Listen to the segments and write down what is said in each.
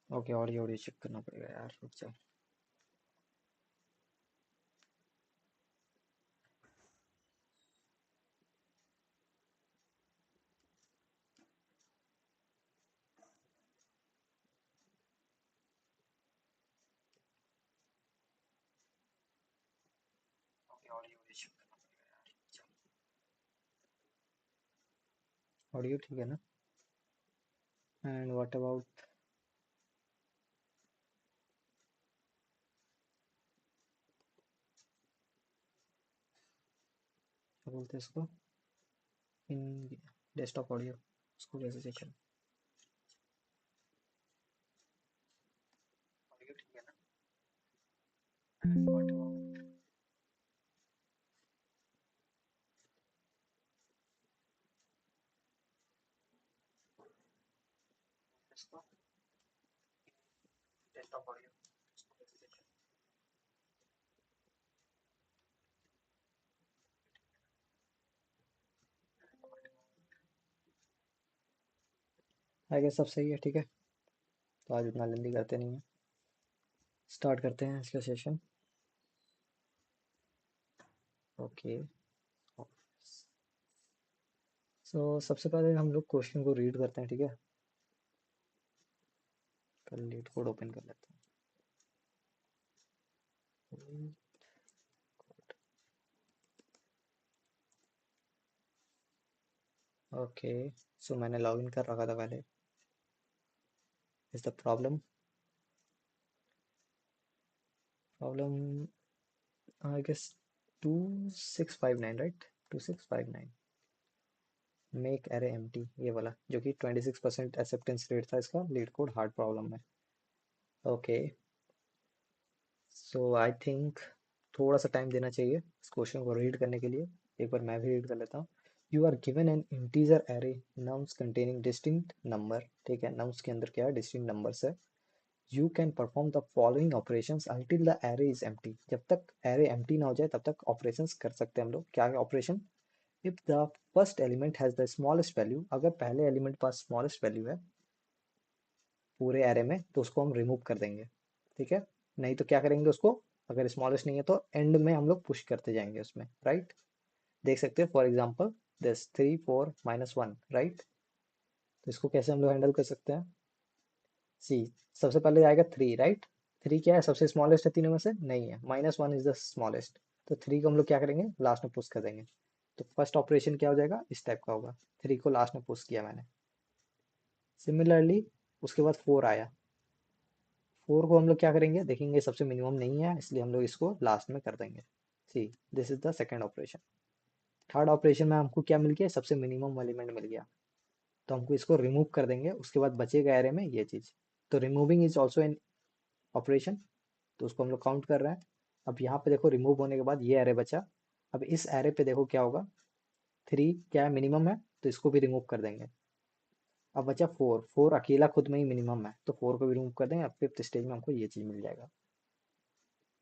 Okay, audio audio check करना पड़ेगा यार, रुक जाओ। ओके, ऑडियो ऑडियो चेक करना पड़ेगा यार, रुक जाओ। ऑडियो ठीक है ना? And what about? क्या बोलते हैं इसको? इन डेस्कटॉप ऑडियो, उसको कैसे चेक करें? ऑडियो ठीक है ना? एंड व्हाट अबाउट इसको? डेस्कटॉप ऑडियो, उसको कैसे चेक करें? आई गेस सब सही है, ठीक है। तो आज इतना लेंदी करते नहीं है, स्टार्ट करते हैं इसका सेशन। ओके, सो सबसे पहले हम लोग क्वेश्चन को रीड करते हैं, ठीक है। कल लीड कोड ओपन कर लेते हैं। ओके, सो मैंने लॉगिन कर रखा था पहले। Is the problem I guess 2659, right? 2659 make array empty, ये वाला जो कि 26% एक्सेप्टेंस रेट था इसका लीड कोड हार्ड प्रॉब्लम में। ओके, सो आई थिंक थोड़ा सा टाइम देना चाहिए इस क्वेश्चन को रीड करने के लिए। एक बार मैं भी रीड कर लेता हूँ। You are given an integer array nums containing distinct number, ठीक है। नम्स के अंदर क्या है? डिस्टिंक्ट नंबर्स है। You can perform the following operations until the array is empty, जब तक एरे एम्प्टी ना हो जाए तब तक ऑपरेशंस कर सकते हैं हम लोग। क्या operation? If the first element has the smallest value, अगर पहले एलिमेंट पास स्मॉलेस्ट वैल्यू है पूरे एरे में तो उसको हम रिमूव कर देंगे, ठीक है। नहीं तो क्या करेंगे उसको? अगर स्मॉलेस्ट नहीं है तो एंड में हम लोग पुश करते जाएंगे उसमें, राइट। देख सकते हो फॉर एग्जाम्पल दिस 3 4 -1, राइट। तो इसको कैसे हम लोग हैंडल कर सकते हैं? सी, सबसे पहले आएगा 3, राइट। 3 क्या है? सबसे स्मॉलेस्ट है तीनों में से? नहीं है, -1 इज द स्मॉलेस्ट। तो 3 को हम लोग क्या करेंगे? लास्ट में पुश कर देंगे। तो फर्स्ट ऑपरेशन क्या हो जाएगा? इस टाइप का होगा। 3 को लास्ट में पुश किया मैंने। सिमिलरली उसके बाद 4 आया। 4 को हम लोग क्या करेंगे? देखेंगे सबसे मिनिमम नहीं है, इसलिए हम लोग इसको लास्ट में कर देंगे। See, this is the second operation. Third operation में हमको क्या मिल गया? सबसे मिनिमम एलिमेंट मिल गया, तो हमको इसको रिमूव कर देंगे। उसके बाद बचेगा एरे में ये चीज। तो removing is also an operation, तो उसको हम लोग काउंट कर रहे हैं। अब यहाँ पे देखो रिमूव होने के बाद ये एरे बचा। अब इस एरे पे देखो क्या होगा? 3 क्या है? मिनिमम है, तो इसको भी रिमूव कर देंगे। अब बचा 4। 4 अकेला खुद में ही मिनिमम है, तो 4 को भी रिमूव कर देंगे। अब फिफ्थ स्टेज में हमको ये चीज मिल जाएगा।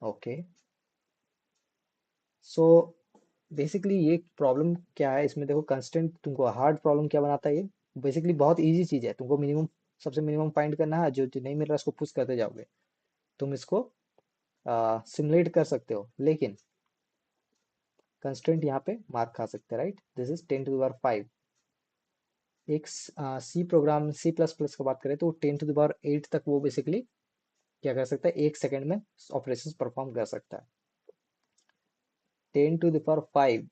ओके, सो बेसिकली ये प्रॉब्लम क्या है इसमें? देखो कंस्टेंट तुमको हार्ड प्रॉब्लम क्या बनाता है ये? बेसिकली बहुत इजी चीज है। तुमको मिनिमम, सबसे मिनिमम फाइंड करना है। जो नहीं मिल रहा उसको पुश करते जाओगे। तुम इसको सिमुलेट कर सकते हो, लेकिन कंस्टेंट यहाँ पे मार्क खा सकते हैं, राइट। दिस इज 10⁵ एक सी प्रोग्राम, C++ का बात करें तो 10⁸ तक वो बेसिकली क्या कर सकता है? 1 सेकेंड में ऑपरेशन परफॉर्म कर सकता है। 10⁵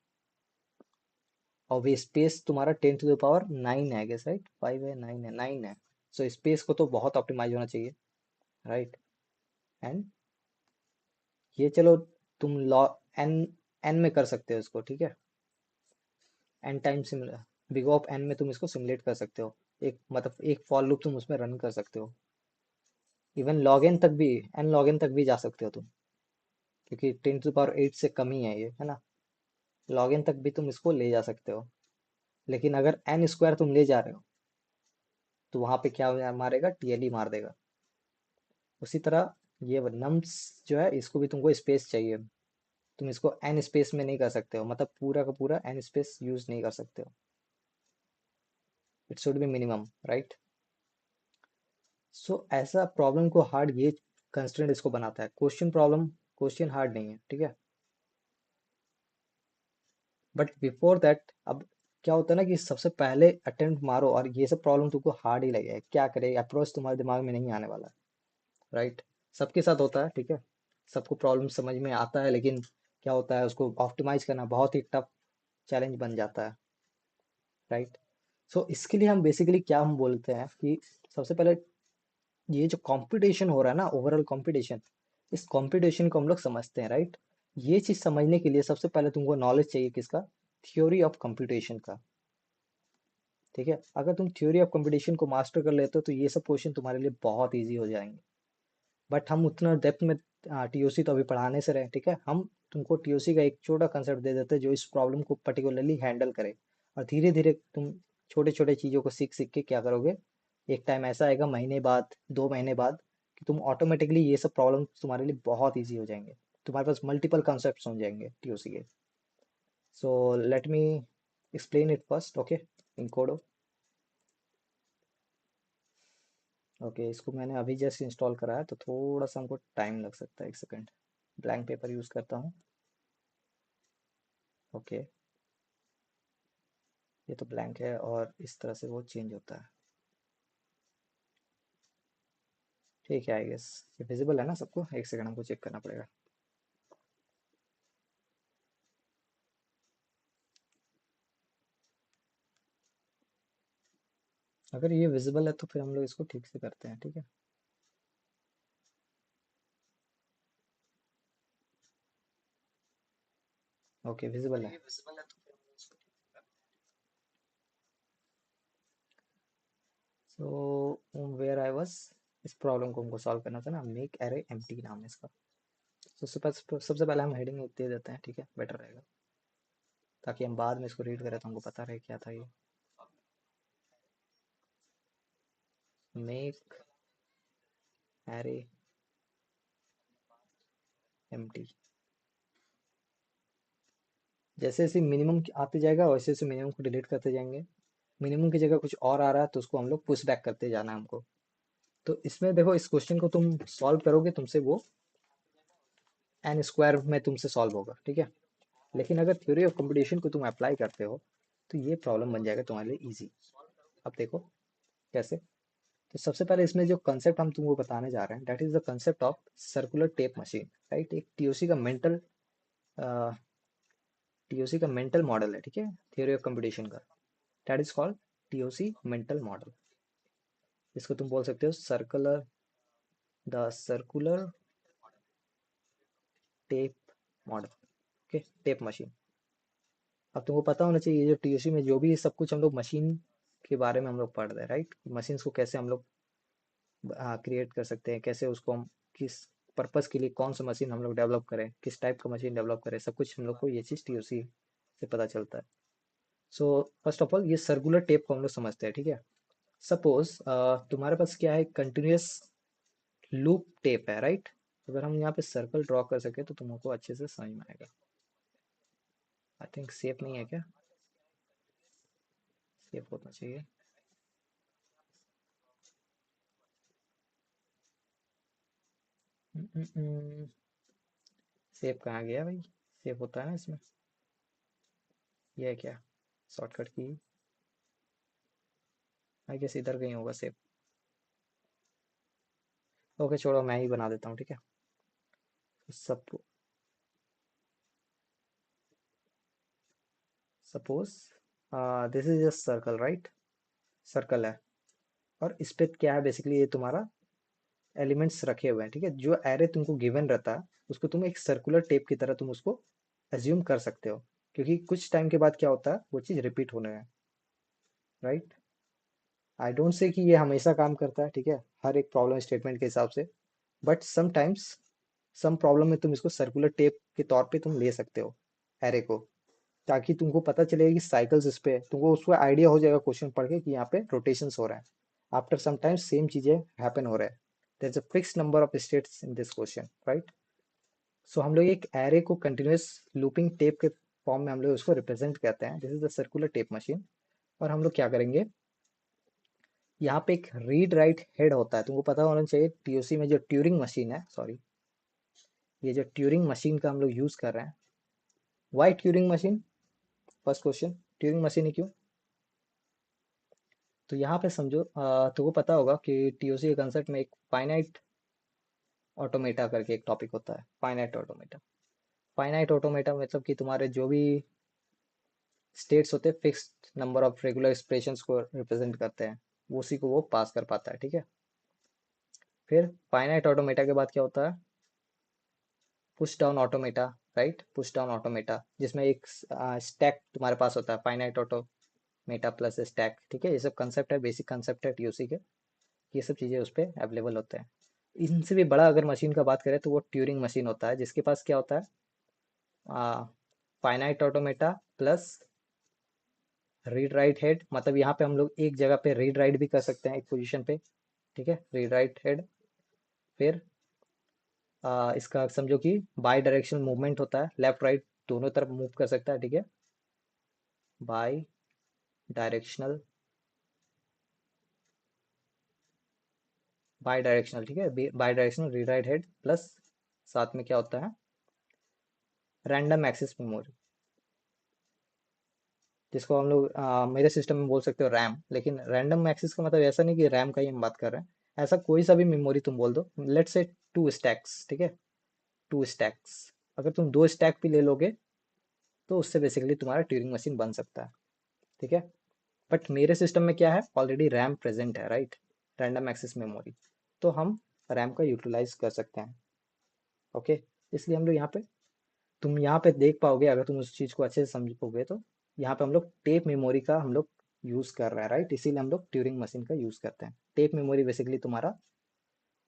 और ये स्पेस तुम्हारा 10⁹ है, गेस राइट। 5 है, 9 है, 9 है। सो स्पेस को तो बहुत ऑप्टिमाइज होना चाहिए, राइट। एंड ये चलो तुम लॉ एन एन में कर सकते हो इसको, ठीक है। N time simulate, big of n में तुम इसको सिमुलेट कर सकते हो। एक मतलब एक फॉर लूप तुम उसमें रन कर सकते हो। इवन लॉग एन तक भी, एन लॉग एन तक भी जा सकते हो तुम, क्योंकि 10⁸ से कम ही है ये, है ना। लॉग एन तक भी तुम इसको ले जा सकते हो। लेकिन अगर एन स्क्वायर तुम ले जा रहे हो तो वहां पे क्या मारेगा? TLE मार देगा। उसी तरह ये नम्स जो है इसको भी तुमको स्पेस चाहिए। तुम इसको एन स्पेस में नहीं कर सकते हो, मतलब पूरा का पूरा एन स्पेस यूज नहीं कर सकते हो। It should be minimum, right. So ऐसा प्रॉब्लम को हार्ड ये कंस्ट्रेंट इसको बनाता है। क्वेश्चन प्रॉब्लम, क्वेश्चन हार्ड नहीं है, ठीक है। बट बिफोर दैट, अब क्या होता है ना कि सबसे पहले अटेम्प्ट मारो और ये सब प्रॉब्लम तुमको हार्ड ही लगेगा, क्या करे, अप्रोच तुम्हारे दिमाग में नहीं आने वाला, राइट। सबके साथ होता है, ठीक है। सबको प्रॉब्लम समझ में आता है, लेकिन क्या होता है उसको ऑप्टिमाइज करना बहुत ही टफ चैलेंज बन जाता है, राइट। सो इसके लिए हम बेसिकली क्या हम बोलते हैं कि सबसे पहले ये जो कंपटीशन हो रहा है ना, ओवरऑल कंपटीशन, इस कंपटीशन को हम लोग समझते हैं, राइट। ये चीज समझने के लिए सबसे पहले तुमको नॉलेज चाहिए किसका, थ्योरी ऑफ कंपटीशन का, ठीक है। अगर तुम थ्योरी ऑफ कंपटीशन को मास्टर कर लेते हो तो ये सब क्वेश्चन तुम्हारे लिए बहुत ईजी हो जाएंगे। बट हम उतना डेप्थ में टीओसी तो अभी पढ़ाने से रहे, ठीक है। हम तुमको टीओसी का एक छोटा कंसेप्ट दे देते हैं जो इस प्रॉब्लम को पर्टिकुलरली हैंडल करे, और धीरे धीरे तुम छोटे छोटे चीज़ों को सीख सीख के क्या करोगे, एक टाइम ऐसा आएगा, महीने बाद, 2 महीने बाद, कि तुम ऑटोमेटिकली ये सब प्रॉब्लम तुम्हारे लिए बहुत ईजी हो जाएंगे। तुम्हारे पास मल्टीपल कॉन्सेप्ट हो जाएंगे टीओसी के। So let me explain it first, okay, in kodo. Okay, इसको मैंने अभी जस्ट इंस्टॉल करा है तो थोड़ा सा हमको टाइम लग सकता है, 1 सेकंड। ब्लैंक पेपर यूज़ करता हूँ। ओके, ये तो ब्लैंक है और इस तरह से वो चेंज होता है, ठीक है। आई गेस ये विजिबल है ना सबको, 1 सेकंड हमको चेक करना पड़ेगा। अगर ये विजिबल है तो फिर हम लोग इसको ठीक से करते हैं, ठीक है। ओके, विजिबल है। सो वेयर आई वाज, इस प्रॉब्लम को हमको सॉल्व करना था ना, मेक एरे एम्प्टी नाम है इसका। तो सबसे पहले हम हेडिंग दे देते हैं, ठीक है, बेटर रहेगा, ताकि हम बाद में इसको रीड करें तो हमको पता रहे क्या था ये। मेक एरे एम्प्टी, जैसे जैसे मिनिमम आते जाएगा वैसे वैसे मिनिमम को डिलीट करते जाएंगे। मिनिमम की जगह कुछ और आ रहा है तो उसको हम लोग पुश बैक करते जाना है हमको। तो इसमें देखो, इस क्वेश्चन को तुम सॉल्व करोगे, तुमसे वो एन स्क्वायर में तुमसे सॉल्व होगा, ठीक है। लेकिन अगर थ्योरी ऑफ कंपटीशन को तुम अप्लाई करते हो तो ये प्रॉब्लम बन जाएगा तुम्हारे लिए ईजी। अब देखो कैसे। तो सबसे पहले इसमें जो कंसेप्ट हम तुमको बताने जा रहे हैं, that is the concept of circular tape machine, right. एक टीओसी का मेंटल, टीओसी का मेंटल मॉडल है, ठीक है, थ्योरी ऑफ कंपटीशन का। That is called TOC mental model. इसको तुम बोल सकते हो circular, the circular tape model, okay, tape machine. अब तुमको पता होना चाहिए ये जो टीओसी में जो भी सब कुछ हम लोग मशीन के बारे में हम लोग पढ़ रहे हैं, राइट। मशीन्स को कैसे हम लोग क्रिएट कर सकते हैं, कैसे उसको हम किस पर्पस के लिए कौन सा मशीन हम लोग डेवलप करें, किस टाइप का मशीन डेवलप करें, सब कुछ हम लोग को ये चीज़ टीओसी से पता चलता है। सो फर्स्ट ऑफ ऑल ये सर्कुलर टेप को हम लोग समझते हैं, ठीक है। सपोज तुम्हारे पास क्या है, कंटिन्यूस लूप टेप है, राइट। अगर हम यहाँ पे सर्कल ड्रॉ कर सके तो तुमको अच्छे से समझ में आएगा। आई थिंक सेफ नहीं है क्या, सेफ होना चाहिए। सेफ कहाँ गया भाई, सेफ होता है ना इसमें, ये है क्या, शॉर्टकट की, आई गेस इधर कहीं होगा सेफ। ओके छोड़ो, मैं ही बना देता हूँ, ठीक है। सब, suppose this is just circle, right. Circle है, और इस पे क्या है, बेसिकली ये तुम्हारा एलिमेंट्स रखे हुए हैं, ठीक है। जो एरे तुमको गिवन रहता है उसको तुम एक सर्कुलर टेप की तरह तुम उसको एज्यूम कर सकते हो, क्योंकि कुछ टाइम के बाद क्या होता है वो चीज़ रिपीट होने है, राइट। आई डोंट से कि ये हमेशा काम करता है, ठीक है, हर एक प्रॉब्लम स्टेटमेंट के हिसाब से। बट समटाइम्स सम प्रॉब्लम में तुम इसको सर्कुलर टेप के तौर पे तुम ले सकते हो एरे को, ताकि तुमको पता चलेगा कि साइकिल्स इस पे, तुमको उसको आइडिया हो जाएगा क्वेश्चन पढ़ के कि यहाँ पे रोटेशंस हो रहे हैं, आफ्टर सम टाइम सेम चीजें हैपन हो रहे हैं, there is a fix number of states in this question, right. So हम लोग एक एरे को कंटिन्यूस लूपिंग टेप के फॉर्म में हम लोग उसको रिप्रेजेंट करते हैं, this is the circular tape machine. और हम लोग क्या करेंगे, यहाँ पे एक रीड राइट हेड होता है, तुमको पता होना चाहिए टीओसी में जो ट्यूरिंग मशीन है, सॉरी, ये जो ट्यूरिंग मशीन का हम लोग यूज कर रहे हैं। Why Turing machine? First question, Turing machine ही क्यों? तो यहाँ पे समझो, तुमको पता होगा कि टीओसी के कंसेप्ट में एक फाइनाइट ऑटोमेटा करके एक टॉपिक होता है, फाइनाइट ऑटोमेटा। फाइनाइट ऑटोमेटा मतलब कि तुम्हारे जो भी स्टेट्स होते हैं fixed number of regular expressions को रिप्रेजेंट करते हैं, वो उसी को वो पास कर पाता है, ठीक है। फिर फाइनाइट ऑटोमेटा के बाद क्या होता है? Push down automata, right, push down automata, जिसमें एक स्टैक तुम्हारे पास होता है, फाइनाइट ऑटोमेटा प्लस स्टैक, ठीक है। ये सब कंसेप्ट है, बेसिक कंसेप्ट है टीओसी के, ये सब चीज़ें उस पर अवेलेबल होते हैं। इनसे भी बड़ा अगर मशीन का बात करें तो वो ट्यूरिंग मशीन होता है, जिसके पास क्या होता है? Finite automata plus read write head, मतलब यहाँ पे हम लोग एक जगह पे रीड राइट भी कर सकते हैं एक पोजीशन पे, ठीक है, रीड राइट हेड। फिर इसका समझो कि बाई डायरेक्शनल मूवमेंट होता है, लेफ्ट राइट दोनों तरफ मूव कर सकता है, ठीक है, बाई डायरेक्शनल, बाई डायरेक्शनल, ठीक है, by directional read write head plus साथ में क्या होता है? रैंडम एक्सेस मेमोरी, जिसको हम लोग मेरे सिस्टम में बोल सकते हो रैम, लेकिन रैंडम एक्सेस का मतलब ऐसा नहीं कि रैम का ही हम बात कर रहे हैं, ऐसा कोई सा भी मेमोरी तुम बोल दो, लेट्स से 2 स्टैक्स, ठीक है, 2 स्टैक्स। अगर तुम 2 स्टैक भी ले लोगे तो उससे बेसिकली तुम्हारा ट्यूरिंग मशीन बन सकता है, ठीक है। बट मेरे सिस्टम में क्या है, ऑलरेडी रैम प्रेजेंट है, राइट, रैंडम एक्सेस मेमोरी, तो हम रैम का यूटिलाइज कर सकते हैं, ओके। इसलिए हम लोग यहाँ पे, तुम यहाँ पे देख पाओगे अगर तुम उस चीज़ को अच्छे से समझ पाओगे, तो यहाँ पे हम लोग टेप मेमोरी का हम लोग यूज़ कर रहे हैं, राइट, इसीलिए हम लोग ट्यूरिंग मशीन का यूज़ करते हैं। टेप मेमोरी बेसिकली तुम्हारा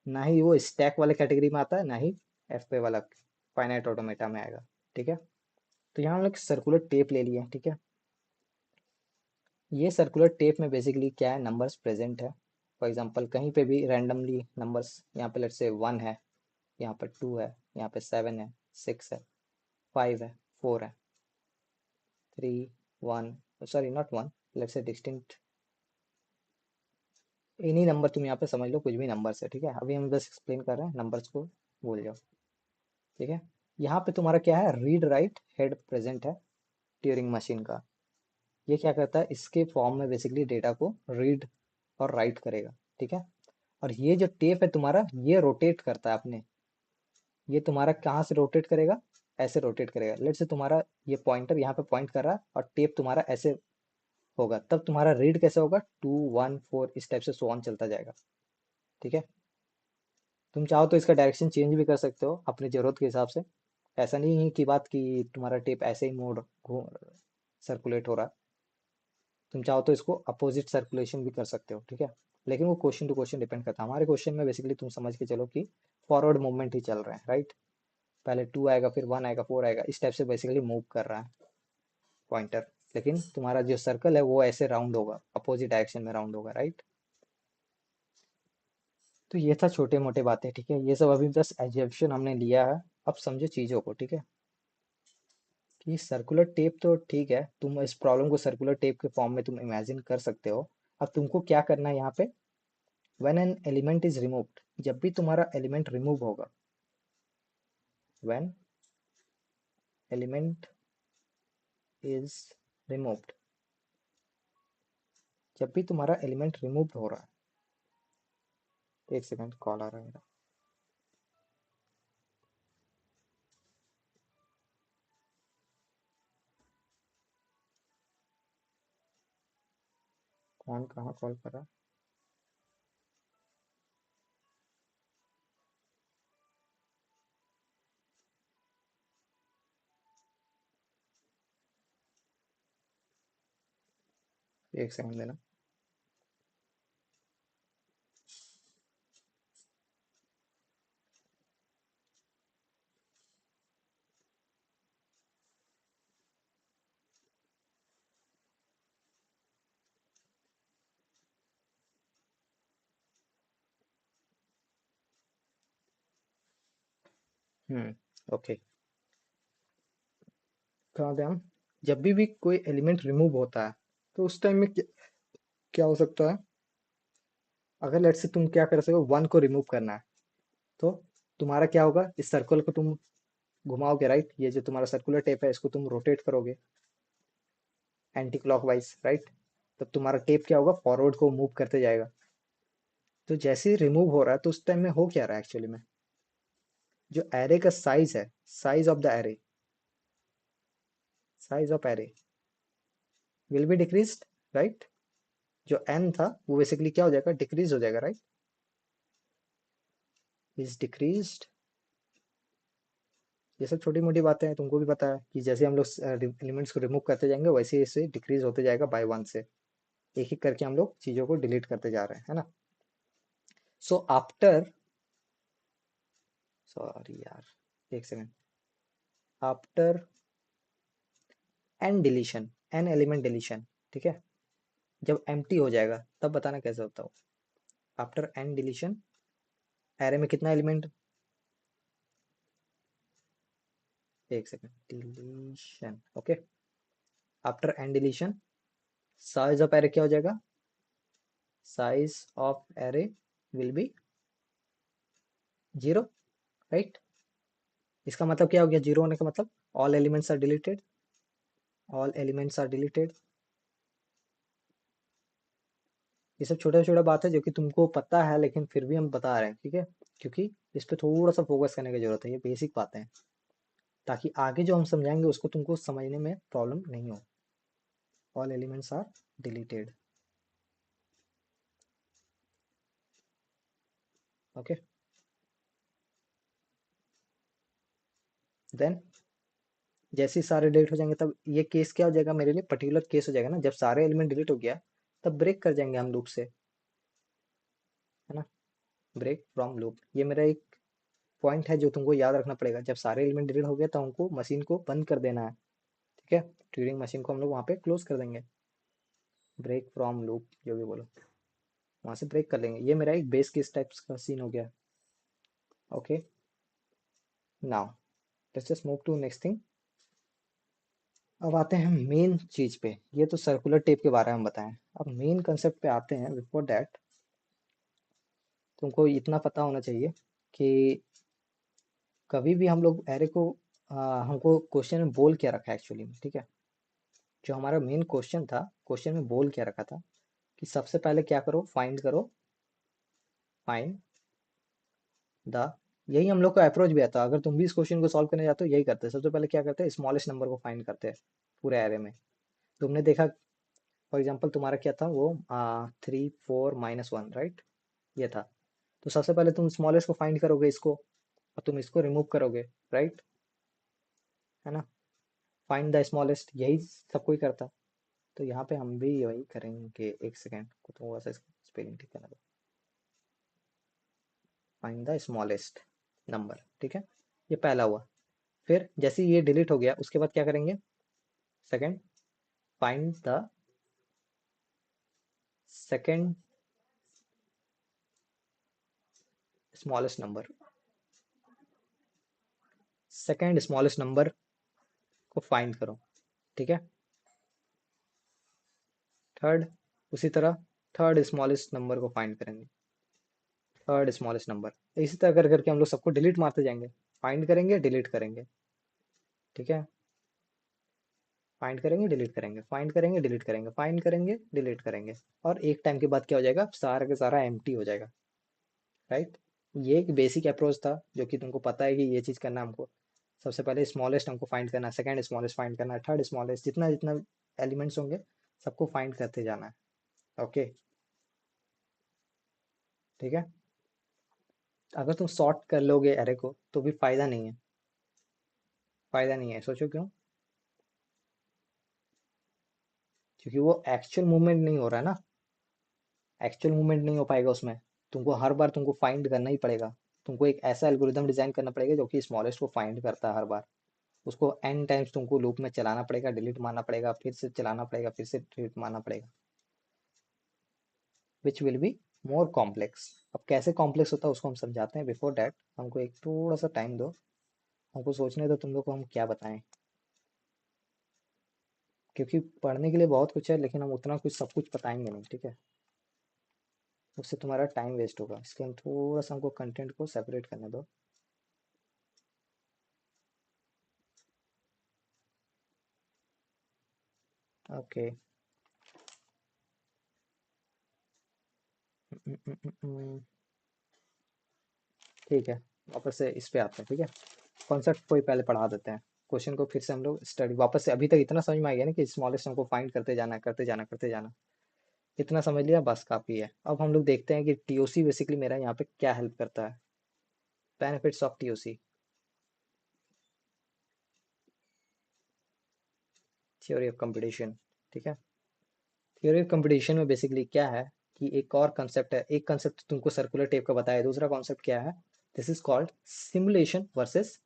ना ही वो स्टैक वाले कैटेगरी में आता है, ना ही एफपी वाला फाइनाइट ऑटोमेटा में आएगा, ठीक है। तो यहाँ हम लोग सर्कुलर टेप ले लिए, ठीक है। ये सर्कुलर टेप में बेसिकली क्या है, नंबर्स प्रेजेंट है। फॉर एग्जांपल कहीं पे भी रैंडमली नंबर्स, यहाँ पे लेट्स से 1 है, यहाँ पे 2 है, यहाँ पे 7 है, 6 है, 5 है, 4 है, 3, 1, sorry not 1, let's say distinct any number, तुम यहाँ पे समझ लो कुछ भी नंबर्स है, ठीक है। अभी हम बस एक्सप्लेन कर रहे हैं, नंबर्स को भूल जाओ, ठीक है। यहाँ पे तुम्हारा क्या है, रीड राइट हेड प्रेजेंट है ट्यूरिंग मशीन का। ये क्या करता है, इसके फॉर्म में बेसिकली डेटा को रीड और राइट करेगा, ठीक है। और ये जो टेप है तुम्हारा, ये रोटेट करता है अपने, ये तुम्हारा कहाँ से रोटेट करेगा, ऐसे रोटेट करेगा। लेट से तुम्हारा ये पॉइंटर यहाँ पे पॉइंट कर रहा है और टेप तुम्हारा ऐसे होगा, तब तुम्हारा रीड कैसे होगा, 2 1 4 इस टाइप से सो ऑन चलता जाएगा, ठीक है। तुम चाहो तो इसका डायरेक्शन चेंज भी कर सकते हो अपनी ज़रूरत के हिसाब से, ऐसा नहीं है कि बात कि तुम्हारा टेप ऐसे ही मोड सर्कुलेट हो रहा है, तुम चाहो तो इसको अपोजिट सर्कुलेशन भी कर सकते हो, ठीक है। लेकिन वो क्वेश्चन टू क्वेश्चन डिपेंड करता है। हमारे क्वेश्चन में बेसिकली तुम समझ के चलो कि फॉरवर्ड मूवमेंट ही चल रहा है, राइट, पहले 2 आएगा, फिर 1 आएगा, 4 आएगा, इस टाइप से बेसिकली मूव कर रहा है पॉइंटर। लेकिन तुम्हारा जो सर्कल है वो ऐसे राउंड होगा, अपोजिट डायरेक्शन में राउंड होगा, राइट। तो ये था छोटे मोटे बातें, ठीक है, ये सब अभी बस एग्जीबिशन हमने लिया है। अब समझो चीज़ों को, ठीक है, कि सर्कुलर टेप तो ठीक है, तुम इस प्रॉब्लम को सर्कुलर टेप के फॉर्म में तुम इमेजिन कर सकते हो। अब तुमको क्या करना है यहाँ पे, when an element is removed, जब भी तुम्हारा एलिमेंट रिमूव होगा, व्हेन एलिमेंट इज रिमूव्ड, जब भी तुम्हारा एलिमेंट रिमूव हो रहा है, एक सेकंड कॉल आ रहा है मेरा, कौन कहाँ कॉल कर रहा है, एक सेकंड देना। ओके, कहाँ थे हम? जब भी कोई एलिमेंट रिमूव होता है तो उस टाइम में क्या क्या हो सकता है, अगर लेट्स से तुम क्या कर सको, 1 को रिमूव करना है, तो तुम्हारा क्या होगा, इस सर्कल को तुम घुमाओगे, राइट, ये जो तुम्हारा सर्कुलर टेप है इसको तुम रोटेट करोगे एंटी क्लॉकवाइज, राइट, तब तुम्हारा टेप क्या होगा, फॉरवर्ड को मूव करते जाएगा। तो जैसे ही रिमूव हो रहा है तो उस टाइम में हो क्या रहा है एक्चुअली में, जो एरे का साइज है, size of the array, size of array will B decreased, right, जो एन था वो बेसिकली क्या हो जाएगा, डिक्रीज हो जाएगा, राइट, इज डिक्रीज्ड। ये सब छोटी मोटी बातें हैं, तुमको भी पता है कि जैसे हम लोग एलिमेंट्स को रिमूव करते जाएंगे वैसे इसे डिक्रीज होते जाएगा बाय 1 से, एक एक करके हम लोग चीजों को डिलीट करते जा रहे हैं, है ना। सो आफ्टर, सॉरी यार, एक second, after n deletion, n element deletion, ठीक है, जब एम्प्टी हो जाएगा तब बताना कैसे होता हो। आफ्टर एन डिलीशन, एरे में कितना एलिमेंट, एक second, deletion, okay, after n deletion size of array क्या हो जाएगा, size of array will be 0, right. इसका मतलब क्या हो गया, जीरो होने का मतलब all elements are deleted, all elements are deleted. ये सब छोटा छोटा बात है जो कि तुमको पता है लेकिन फिर भी हम बता रहे हैं, ठीक है, क्योंकि इस पे थोड़ा सा फोकस करने की जरूरत है, ये बेसिक बातें हैं, ताकि आगे जो हम समझाएंगे उसको तुमको समझने में प्रॉब्लम नहीं हो। All elements are deleted, okay, then जैसे ही सारे डिलीट हो जाएंगे तब ये केस क्या हो जाएगा, मेरे लिए पर्टिकुलर केस हो जाएगा ना, जब सारे एलिमेंट डिलीट हो गया तब ब्रेक कर जाएंगे हम लूप से, है ना, ब्रेक फ्रॉम लूप। ये मेरा एक पॉइंट है जो तुमको याद रखना पड़ेगा, जब सारे एलिमेंट डिलीट हो गए तो हमको मशीन को बंद कर देना है, ठीक है, ट्यूरिंग मशीन को हम लोग वहाँ पे क्लोज कर देंगे, ब्रेक फ्रॉम लूप जो भी बोलो, वहाँ से ब्रेक कर लेंगे। ये मेरा एक बेस केस टाइप्स का सीन हो गया, okay. Now let's just move to next thing. अब आते हैं मेन चीज पे, ये तो सर्कुलर टेप के बारे में बताएं, अब मेन कंसेप्ट पे आते हैं। बिफोर दैट तुमको इतना पता होना चाहिए कि कभी भी हम लोग एरे को हमको क्वेश्चन में बोल क्या रखा है एक्चुअली में, ठीक है, जो हमारा मेन क्वेश्चन था, क्वेश्चन में बोल क्या रखा था कि सबसे पहले क्या करो, फाइंड करो, फाइंड द, यही हम लोग का अप्रोच भी आता है, अगर तुम भी इस क्वेश्चन को सॉल्व करने जाते हो यही करते हैं, सबसे पहले क्या करते हैं, स्मॉलेस्ट नंबर को फाइंड करते हैं पूरे एरे में। तुमने देखा, फॉर एग्जाम्पल तुम्हारा क्या था वो, 3 4 - 1, राइट, ये था। तो सबसे पहले तुम स्मॉलेस्ट को फाइंड करोगे इसको, और तुम इसको रिमूव करोगे, राइट, है ना, फाइंड द स्मॉलेस्ट, यही सब कोई करता। तो यहाँ पे हम भी वही करेंगे, एक सेकेंड को थोड़ा सा स्पेलिंग ठीक करना दो, फाइंड द स्मॉलेस्ट नंबर, ठीक है, ये पहला हुआ। फिर जैसे ये डिलीट हो गया उसके बाद क्या करेंगे, second, find the second smallest number, second smallest number को फाइंड करो, ठीक है। थर्ड, उसी तरह थर्ड स्मॉलेस्ट नंबर को फाइंड करेंगे, थर्ड स्मॉलेस्ट नंबर, इसी तरह कर करके हम लोग सबको डिलीट मारते जाएंगे, फाइंड करेंगे डिलीट करेंगे, ठीक है, फाइंड करेंगे डिलीट करेंगे, फाइंड करेंगे डिलीट करेंगे, फाइंड करेंगे डिलीट करेंगे, और एक टाइम के बाद क्या हो जाएगा, सारा का सारा एम्प्टी हो जाएगा, राइट। ये एक बेसिक अप्रोच था जो कि तुमको पता है कि ये चीज़ करना हमको, सबसे पहले स्मॉलेस्ट हमको फाइंड करना है, सेकंड स्मॉलेस्ट फाइंड करना है, थर्ड स्मॉलेस्ट, जितना जितना एलिमेंट्स होंगे सबको फाइंड करते जाना है, ओके, ठीक है। अगर तुम सॉर्ट कर लोगे एरे को तो भी फायदा नहीं है, फायदा नहीं है, सोचो क्यों, क्योंकि वो एक्चुअल मूवमेंट नहीं हो रहा है ना, एक्चुअल मूवमेंट नहीं हो पाएगा उसमें, तुमको हर बार तुमको फाइंड करना ही पड़ेगा, तुमको एक ऐसा एल्गोरिदम डिजाइन करना पड़ेगा जो कि स्मॉलेस्ट को फाइंड करता है हर बार, उसको एन टाइम्स तुमको लूप में चलाना पड़ेगा, डिलीट मारना पड़ेगा, फिर से चलाना पड़ेगा, फिर से डिलीट मारना पड़ेगा, which will be more complex. अब कैसे कॉम्प्लेक्स होता है उसको हम समझाते हैं, बिफोर डैट हमको एक थोड़ा सा टाइम दो, हमको सोचने दो तुम लोग को हम क्या बताएं, क्योंकि पढ़ने के लिए बहुत कुछ है लेकिन हम उतना कुछ सब कुछ बताएंगे नहीं, ठीक है। उससे तुम्हारा टाइम वेस्ट होगा। इसके हम थोड़ा सा हमको कंटेंट को सेपरेट करने दो। ओके। ठीक है, वापस से इस पे आते हैं। ठीक है, कॉन्सेप्ट को ही पहले पढ़ा देते हैं, क्वेश्चन को फिर से हम लोग स्टडी वापस से। अभी तक इतना समझ में आ गया ना कि स्मॉलेस्ट हमको फाइंड करते जाना करते जाना करते जाना। इतना समझ लिया, बस काफ़ी है। अब हम लोग देखते हैं कि टीओसी बेसिकली मेरा यहाँ पे क्या हेल्प करता है। Benefits of TOC, theory of competition. ठीक है, थ्योरी ऑफ कंपटीशन में बेसिकली क्या है कि एक और कंसेप्ट है। एक कंसेप्ट तुमको सर्कुलर टेप का बताया, दूसरा कॉन्सेप्ट क्या है, this is called simulation versus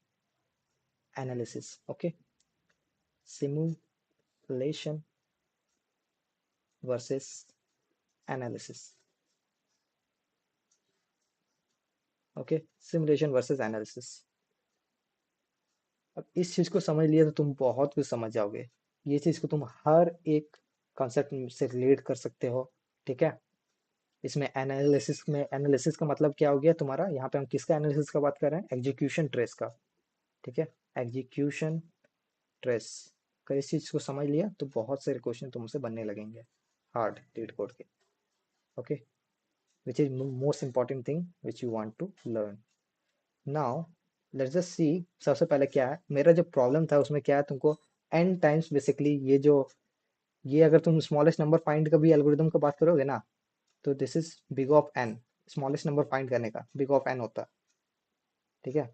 analysis. Okay, simulation versus analysis. Okay, simulation versus analysis. अब इस चीज को समझ लिया तो तुम बहुत कुछ समझ जाओगे। ये चीज को तुम हर एक कॉन्सेप्ट से रिलेट कर सकते हो। ठीक है, इसमें एनालिसिस में, एनालिसिस का मतलब क्या हो गया तुम्हारा, यहाँ पे हम किसका एनालिसिस का बात कर रहे हैं, एग्जीक्यूशन ट्रेस का। ठीक है, एग्जीक्यूशन ट्रेस। अगर इस चीज को समझ लिया तो बहुत सारे क्वेश्चन तुमसे बनने लगेंगे हार्ड लीड कोड के। Okay, which is most important thing which you want to learn. Now let's just see. सबसे पहले क्या है मेरा जो प्रॉब्लम था, उसमें क्या है तुमको एन टाइम्स बेसिकली ये जो, ये अगर तुम स्मॉलेस्ट नंबर फाइंड का भी एल्गोरिदम का बात करोगे ना, तो this is big of n. Smallest number find करने का बिग ऑफ एन होता है। ठीक है,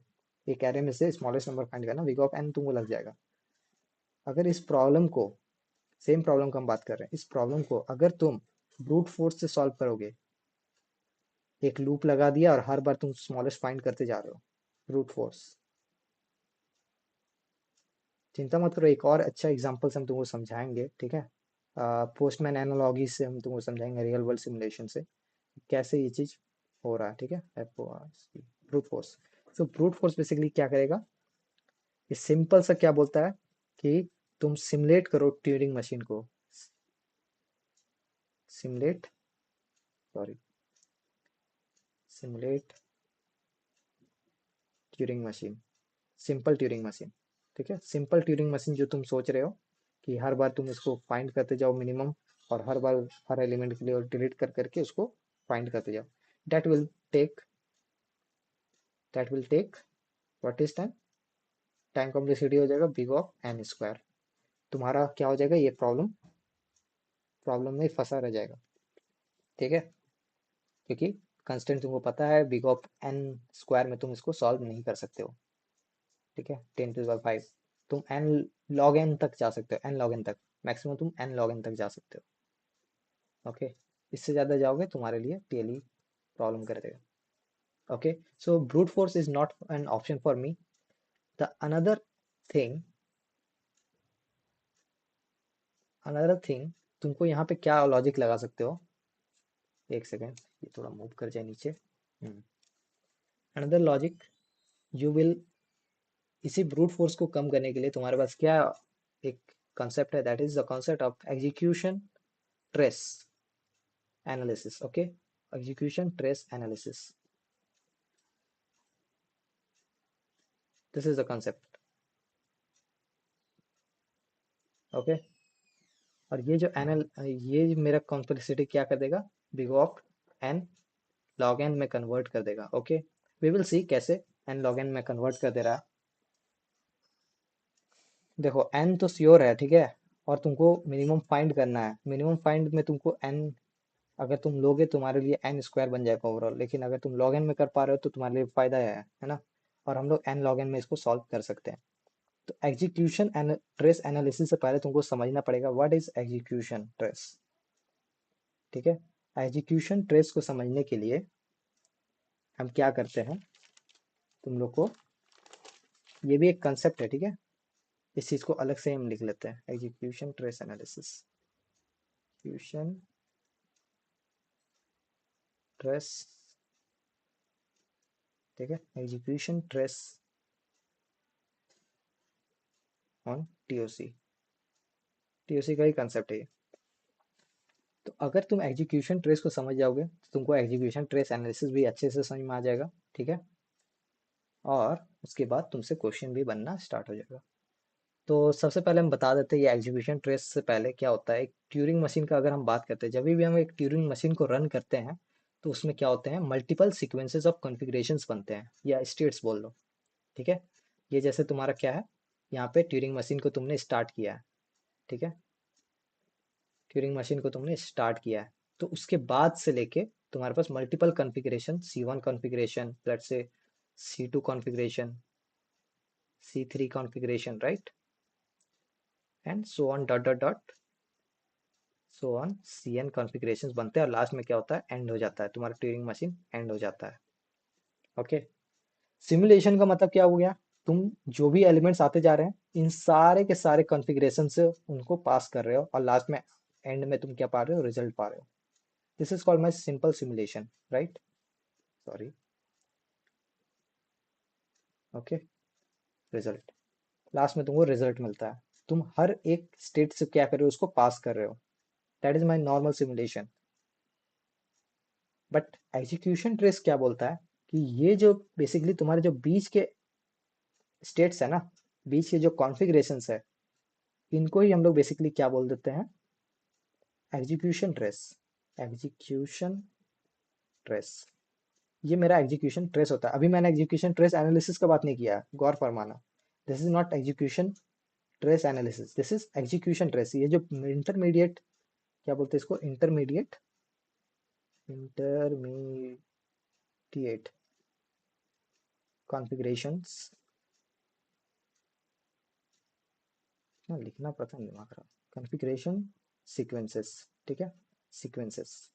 एक एरे में से स्मॉलेस्ट नंबर फाइंड करना बिग ऑफ एन तुमको लग जाएगा। अगर इस प्रॉब्लम को, सेम प्रॉब्लम का हम बात कर रहे हैं, इस प्रॉब्लम को अगर तुम ब्रूट फोर्स से सॉल्व करोगे, एक लूप लगा दिया और हर बार तुम स्मॉलेस्ट फाइंड करते जा रहे हो, ब्रूट फोर्स। चिंता मत करो, एक और अच्छा एग्जांपल से हम तुमको समझाएंगे। ठीक है, पोस्टमैन एनालॉगी से हम तुमको समझाएंगे, रियल वर्ल्ड सिमुलेशन से कैसे ये चीज हो रहा है। ठीक है, ब्रूट फोर्स। सो ब्रूट फोर्स बेसिकली क्या करेगा, ये सिंपल सा क्या बोलता है कि तुम सिमुलेट करो ट्यूरिंग मशीन को, simulate, sorry, simulate Turing machine, simple Turing machine. ठीक है, सिंपल ट्यूरिंग मशीन जो तुम सोच रहे हो कि हर बार तुम इसको फाइंड करते जाओ मिनिमम, और हर बार हर एलिमेंट के लिए डिलीट कर करके उसको फाइंड करते जाओ, that will take, that will take what is time, time complexity हो जाएगा बिग ऑफ एन स्क्वायर। तुम्हारा क्या हो जाएगा, ये प्रॉब्लम, प्रॉब्लम में फंसा रह जाएगा। ठीक है, क्योंकि कंस्टेंट तुमको पता है, बिग ऑफ एन स्क्वायर में तुम इसको सॉल्व नहीं कर सकते हो। ठीक है, 10⁵ तुम एन लॉग एन तक जा सकते हो, एन लॉग एन तक, मैक्सिमम तुम एन लॉग एन तक जा सकते हो। ओके, इससे ज़्यादा जाओगे तुम्हारे लिए टीएलई प्रॉब्लम कर देगा। Okay, so brute force is not an option for me. The thing another thing, तुमको यहाँ पे क्या लॉजिक लगा सकते हो, एक सेकेंड ये थोड़ा मूव कर जाए नीचे। अनदर लॉजिक, यू विल, इसी ब्रूट फोर्स को कम करने के लिए तुम्हारे पास क्या एक कॉन्सेप्ट है, that is the concept of execution trace analysis. Okay, execution trace analysis, this is the concept. Okay, और ये जो एनल, ये मेरा कॉम्प्लेक्सिटी क्या कर देगा, big of n log n में कन्वर्ट कर देगा। ओके, वी विल सी कैसे एन लॉग एन में कन्वर्ट कर दे रहा है। देखो एन तो श्योर है, ठीक है, और तुमको मिनिमम फाइंड करना है। मिनिमम फाइंड में तुमको एन अगर तुम लोगे तुम्हारे लिए एन स्क्वायर बन जाएगा ओवरऑल, लेकिन अगर तुम लॉग एन में कर पा रहे हो तो तुम्हारे लिए फायदा है ना। और हम लोग एन लॉग एन में इसको सॉल्व कर सकते हैं। तो एग्जीक्यूशन एंड ट्रेस एनालिसिस से पहले तुमको समझना पड़ेगा व्हाट इज एग्जीक्यूशन ट्रेस। ठीक है, एग्जीक्यूशन ट्रेस को समझने के लिए हम क्या करते हैं, तुम लोग को, ये भी एक कंसेप्ट है। ठीक है, इस चीज को अलग से हम लिख लेते हैं, execution trace analysis, execution trace. ठीक है, execution trace on TOC, TOC का ही कंसेप्ट है ये। तो अगर तुम एग्जीक्यूशन ट्रेस को समझ जाओगे तो तुमको एग्जीक्यूशन ट्रेस एनालिसिस भी अच्छे से समझ में आ जाएगा, ठीक है। और उसके बाद तुमसे क्वेश्चन भी बनना स्टार्ट हो जाएगा। तो सबसे पहले हम बता देते हैं ये एग्जीक्यूशन ट्रेस से पहले क्या होता है। एक ट्यूरिंग मशीन का अगर हम बात करते हैं, जब भी हम एक ट्यूरिंग मशीन को रन करते हैं तो उसमें क्या होते हैं, मल्टीपल सीक्वेंसेस ऑफ कॉन्फ़िगरेशंस बनते हैं या स्टेट्स बोल लो, ठीक है। ये जैसे तुम्हारा क्या है, यहाँ पे ट्यूरिंग मशीन को तुमने स्टार्ट किया है, ठीक है। ट्यूरिंग मशीन को तुमने स्टार्ट किया है तो उसके बाद से लेके तुम्हारे पास multiple configuration, C1 configuration, let's say C2 configuration, C3 configuration, right, and so on dot dot dot so on CN configurations बनते हैं और लास्ट में क्या होता है, एंड हो जाता है, तुम्हारा ट्यूरिंग मशीन एंड हो जाता है। ओके। सिमुलेशन का मतलब क्या हो गया, तुम जो भी एलिमेंट्स आते जा रहे हैं इन सारे के सारे कॉन्फ़िगरेशन से उनको पास कर रहे हो और लास्ट में एंड में तुम क्या पा रहे हो, रिजल्ट पा रहे हो। This is called my simple simulation, right, sorry, okay. Result, last में तुमको रिजल्ट मिलता है, तुम हर एक स्टेट से क्या कर रहे हो, उसको पास कर रहे हो। That is my normal simulation. But execution trace क्या बोलता है कि ये जो बेसिकली तुम्हारे जो बीच के स्टेट्स है ना, बीच के जो कॉन्फ़िगरेशंस है, इनको ही हम लोग बेसिकली क्या बोल देते हैं, एग्जीक्यूशन ट्रेस। एग्जीक्यूशन ट्रेस, ये मेरा एग्जीक्यूशन ट्रेस होता है। अभी मैंने एग्जीक्यूशन ट्रेस एनालिसिस का बात नहीं किया, गौर फरमाना। This is not execution trace analysis, this is execution trace. ये जो इंटरमीडिएट, क्या बोलते हैं इसको, इंटरमीडिएट, इंटरमीडिएट कॉन्फ़िगरेशंस, ना लिखना पता नहीं दिमाग रहा, कॉन्फ़िगरेशन सीक्वेंसेस, ठीक है, सीक्वेंसेस।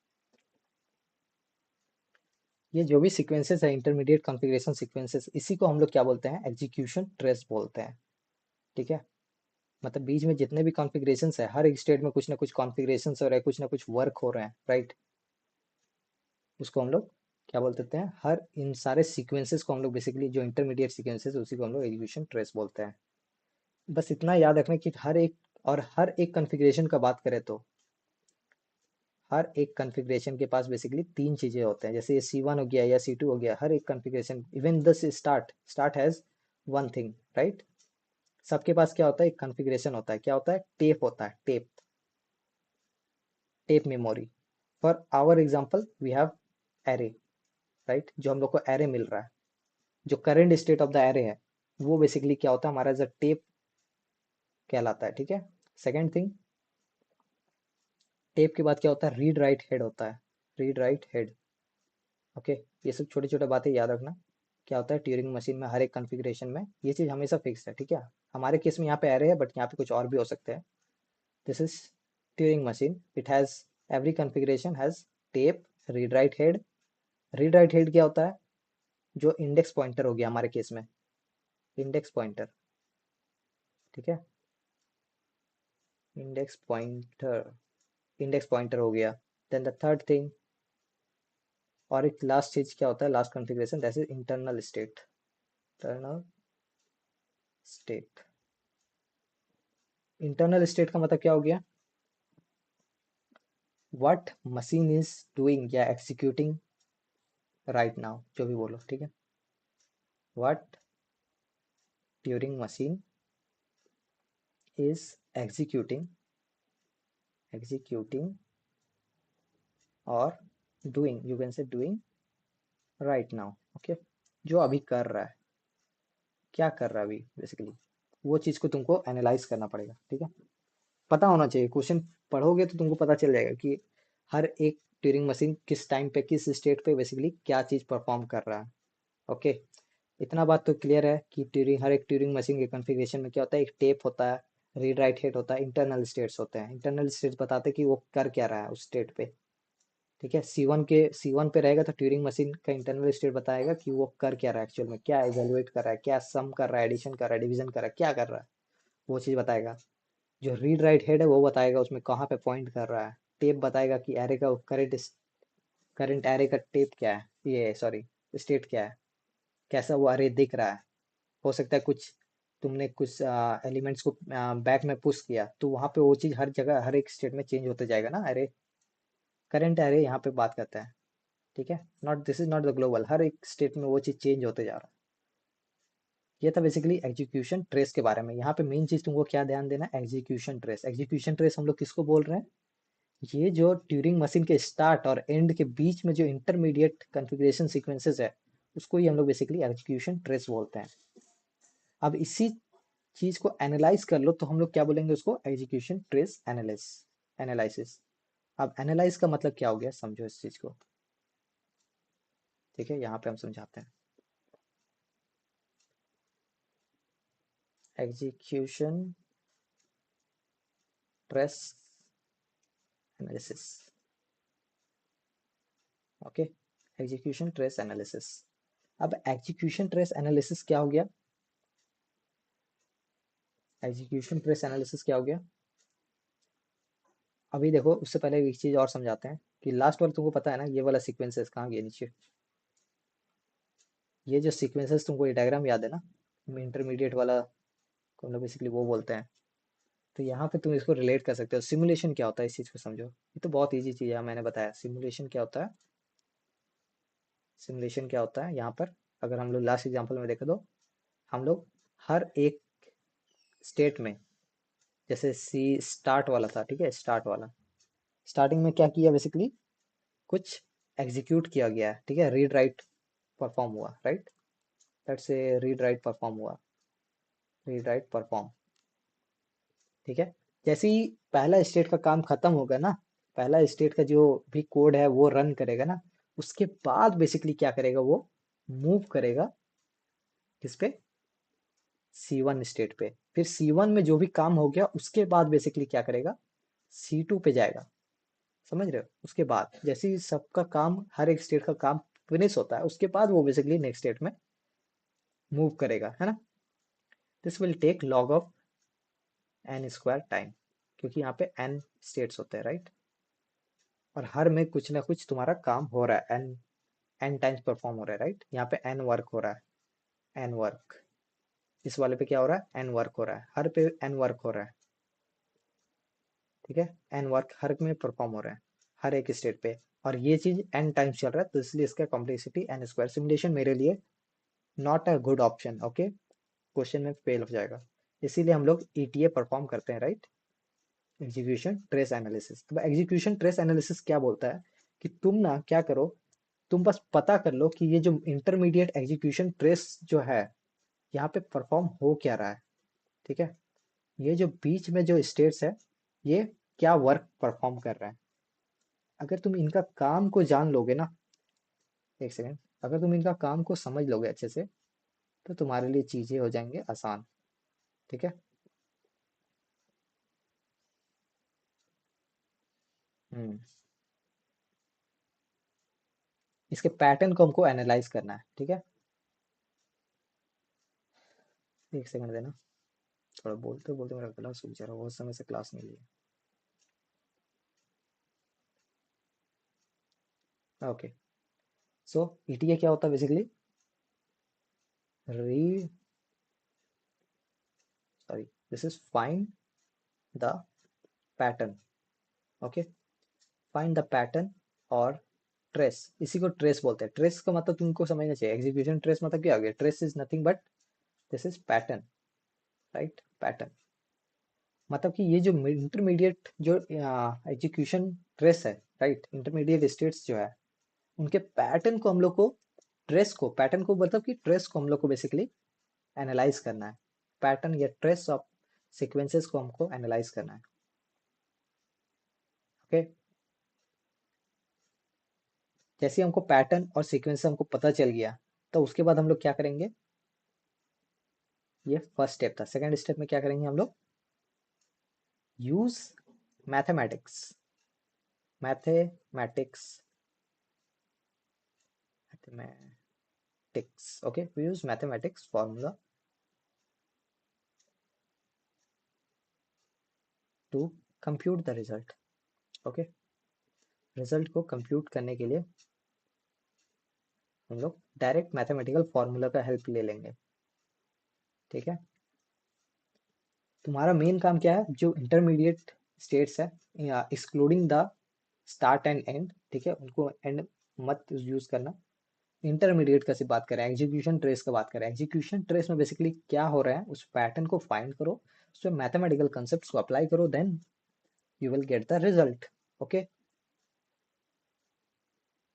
ये जो भी सीक्वेंसेस है, इंटरमीडिएट कॉन्फ़िगरेशन सीक्वेंसेस, इसी को हम लोग क्या बोलते हैं, एग्जीक्यूशन ट्रेस बोलते हैं, ठीक है। मतलब बीच में जितने भी कॉन्फ़िगरेशंस है, हर एक स्टेट में कुछ ना कुछ कॉन्फ़िगरेशंस हो रहे हैं, कुछ ना कुछ वर्क हो रहे हैं, राइट। उसको हम लोग क्या बोल देते हैं, हर इन सारे सीक्वेंसेस को हम लोग बेसिकली जो इंटरमीडिएट सीक्वेंसेस, उसी को हम लोग एग्जीक्यूशन ट्रेस बोलते हैं। बस इतना याद रखना कि हर एक कॉन्फ़िगरेशन का बात करें तो हर एक कॉन्फ़िगरेशन के पास बेसिकली तीन चीजें होते हैं। जैसे ये C1 हो गया या C2 हो गया, हर एक configuration, even the start has one thing, right. सबके पास क्या होता है, एक कॉन्फ़िगरेशन होता है, क्या होता है, टेप होता है, tape, tape memory. For our example we have array, right, जो हम लोग को एरे मिल रहा है, जो current state of the array है, वो बेसिकली क्या होता है, हमारा जो टेप कहलाता है, ठीक है। सेकेंड थिंग, टेप के बाद क्या होता है, रीड राइट हेड होता है, रीड राइट हेड, ओके। ये सब छोटी छोटी बातें याद रखना। क्या होता है ट्यूरिंग मशीन में, हर एक कॉन्फ़िगरेशन में ये चीज़ हमेशा फिक्स है, ठीक है। हमारे केस में यहाँ पे एरे है, बट यहाँ पे कुछ और भी हो सकते हैं। This is Turing machine, it has, every configuration has tape, read write head. Read write head क्या होता है, जो इंडेक्स पॉइंटर हो गया हमारे केस में, इंडेक्स पॉइंटर, ठीक है, इंडेक्स पॉइंटर, इंडेक्स पॉइंटर हो गया। देन द थर्ड थिंग, और एक लास्ट चीज क्या होता है, last configuration, that is internal state, internal state. Internal state का मतलब क्या हो गया, व्हाट मशीन इज डूइंग या एग्जीक्यूटिंग राइट नाउ, जो भी बोलो, ठीक है। What Turing machine is executing, executing और doing, you can say doing right now, okay. जो अभी कर रहा है, क्या कर रहा है अभी बेसिकली, वो चीज़ को तुमको एनालाइज करना पड़ेगा, ठीक है। पता होना चाहिए, क्वेश्चन पढ़ोगे तो तुमको पता चल जाएगा कि हर एक ट्यूरिंग मशीन किस टाइम पे, किस स्टेट पे बेसिकली क्या चीज़ परफॉर्म कर रहा है, ओके। इतना बात तो क्लियर है कि ट्यूरिंग, हर एक ट्यूरिंग मशीन के कॉन्फ़िगरेशन में क्या होता है, एक टेप होता है, रीड राइट हेड होता है, इंटरनल स्टेट्स होते हैं। इंटरनल स्टेट्स बताते हैं कि वो कर क्या रहा है उस स्टेट पे, ठीक है। C1 पे रहेगा तो ट्यूरिंग मशीन का इंटरनल स्टेट बताएगा कि वो कर क्या रहा है, एक्चुअल में क्या इवेलुएट कर रहा है, क्या सम कर रहा है, एडिशन कर रहा है, डिवीजन कर रहा है, क्या कर रहा है, वो चीज़ बताएगा। जो रीड राइट हेड है वो बताएगा उसमें कहाँ पे पॉइंट कर रहा है। टेप बताएगा कि एरे का करंट एरे का टेप क्या है, ये सॉरी स्टेट क्या है, कैसा वो अरे दिख रहा है। हो सकता है कुछ तुमने कुछ एलिमेंट्स को बैक में पुश किया तो वहाँ पे वो चीज़ हर जगह हर एक स्टेट में चेंज होते जाएगा ना अरे, करंट एरे यहाँ पे बात करता है, ठीक है। Not, this is not the global, हर एक स्टेट में वो चीज़ चेंज होते जा रहा है। ये था बेसिकली एग्जीक्यूशन ट्रेस के बारे में। यहाँ पे मेन चीज़ तुमको क्या ध्यान देना है, एग्जीक्यूशन ट्रेस। एग्जीक्यूशन ट्रेस हम लोग किसको बोल रहे हैं, ये जो ट्यूरिंग मशीन के स्टार्ट और एंड के बीच में जो इंटरमीडिएट कॉन्फ़िगरेशन सीक्वेंसेस है, उसको ही हम लोग बेसिकली एग्जीक्यूशन ट्रेस बोलते हैं। अब इसी चीज को एनालाइज कर लो तो हम लोग क्या बोलेंगे उसको, एग्जीक्यूशन ट्रेस एनालिसिस। अब एनालाइज का मतलब क्या हो गया, समझो इस चीज को, ठीक है। यहाँ पे हम समझाते हैं execution trace analysis. Okay, execution trace analysis. अब एग्जीक्यूशन ट्रेस एनालिसिस क्या हो गया, एग्जीक्यूशन ट्रेस एनालिसिस क्या हो गया, अभी देखो उससे पहले एक चीज और समझाते हैं कि लास्ट वाला तुमको पता है ना, ये वाला सीक्वेंसेस कहाँ गया नीचे, ये जो सीक्वेंसेस तुमको ये डायग्राम याद है ना, इंटरमीडिएट वाला को हम लोग बेसिकली वो बोलते हैं। तो यहाँ पे तुम इसको रिलेट कर सकते हो, सिमुलेशन क्या होता है इस चीज़ को समझो। ये तो बहुत इजी चीज़ है, मैंने बताया सिमुलेशन क्या होता है। सिमुलेशन क्या होता है, यहाँ पर अगर हम लोग लास्ट एग्जांपल में देखें तो हम लोग हर एक स्टेट में, जैसे सी स्टार्ट वाला था, ठीक है, स्टार्ट वाला, स्टार्टिंग में क्या किया बेसिकली, कुछ एग्जीक्यूट किया गया है, ठीक है, रीड राइट परफॉर्म हुआ, right. Let's say read write perform हुआ, रीड राइट परफॉर्म, ठीक है। जैसे ही पहला स्टेट का काम खत्म होगा ना, पहला स्टेट का जो भी कोड है वो रन करेगा ना, उसके बाद बेसिकली क्या करेगा, वो मूव करेगा किस पे, C1 स्टेट पे। फिर C1 में जो भी काम हो गया उसके बाद बेसिकली क्या करेगा, C2 पे जाएगा। समझ रहे हो, उसके बाद जैसे ही सबका काम, हर एक स्टेट का काम फिनिश होता है, उसके बाद वो बेसिकली नेक्स्ट स्टेट में मूव करेगा, है ना। This will take log of n square time, क्योंकि यहाँ पे n स्टेट्स होते हैं, राइट। और हर में कुछ ना कुछ तुम्हारा काम हो रहा है, n टाइम्स परफॉर्म हो रहा है, राइट। यहाँ पे n वर्क हो रहा है, n वर्क, इस वाले पे क्या हो रहा है, n वर्क हो रहा है, हर पे n वर्क हो रहा है, ठीक है। n वर्क हर में परफॉर्म हो रहा है, हर एक स्टेट पे, और ये चीज n टाइम्स चल रहा है, तो इसलिए इसका कॉम्प्लेक्सिटी n स्क्वायर। सिमुलेशन मेरे लिए not a good option, okay, question में फेल हो जाएगा, इसीलिए हम लोग ETA परफॉर्म करते हैं, राइट, एग्जीक्यूशन ट्रेस एनालिसिस। अब एग्जीक्यूशन ट्रेस एनालिसिस क्या बोलता है कि तुम ना क्या करो, तुम बस पता कर लो कि ये जो इंटरमीडिएट एग्जीक्यूशन ट्रेस जो है, यहाँ पे परफॉर्म हो क्या रहा है, ठीक है। ये जो बीच में जो स्टेट्स है, ये क्या वर्क परफॉर्म कर रहा है। अगर तुम इनका काम को जान लोगे ना, एक सेकेंड, अगर तुम इनका काम को समझ लोगे अच्छे से, तो तुम्हारे लिए चीजें हो जाएंगे आसान, ठीक है। हम्म, इसके पैटर्न को हमको एनालाइज करना है, ठीक है। एक सेकंड देना, थोड़ा बोलते बोलते मेरा गला सूख जा रहा है, बहुत समय से क्लास नहीं ली। ओके, सो ETA क्या होता है बेसिकली, री sorry, this is find the pattern, okay, find the pattern और ट्रेस, इसी को ट्रेस बोलते हैं। ट्रेस का मतलब तुमको समझना चाहिए, एग्जीक्यूशन ट्रेस मतलब क्या हो गया, trace is nothing but this is pattern, right, pattern. मतलब कि ये जो इंटरमीडिएट जो एग्जीक्यूशन ट्रेस है, राइट, इंटरमीडिएट स्टेट्स जो है, उनके पैटर्न को हम लोग को, ट्रेस को, पैटर्न को मतलब कि ट्रेस को हम लोग को बेसिकली एनालाइज करना है। पैटर्न या ट्रेस ऑफ सीक्वेंसेस को हमको एनालाइज करना है, ओके। जैसे हमको पैटर्न और सीक्वेंस हमको पता चल गया, तो उसके बाद हम लोग क्या करेंगे, ये फर्स्ट स्टेप था। सेकंड स्टेप में क्या करेंगे हम लोग, use mathematics, mathematics, mathematics, okay, we use mathematics formula to compute the result, okay. Result को कंप्यूट करने के लिए हम लोग डायरेक्ट मैथमेटिकल फॉर्मूला का हेल्प ले लेंगे, ठीक है। तुम्हारा मेन काम क्या है, जो इंटरमीडिएट स्टेट्स है, या excluding the start and and, ठीक है, उनको एंड मत यूज करना। इंटरमीडिएट का सिर्फ बात करें, एग्जीक्यूशन ट्रेस का बात करें, एग्जीक्यूशन ट्रेस में बेसिकली क्या हो रहा है, उस पैटर्न को फाइंड करो, उसमें मैथमेटिकल कंसेप्ट को अप्लाई करो, then you will get the result. Okay,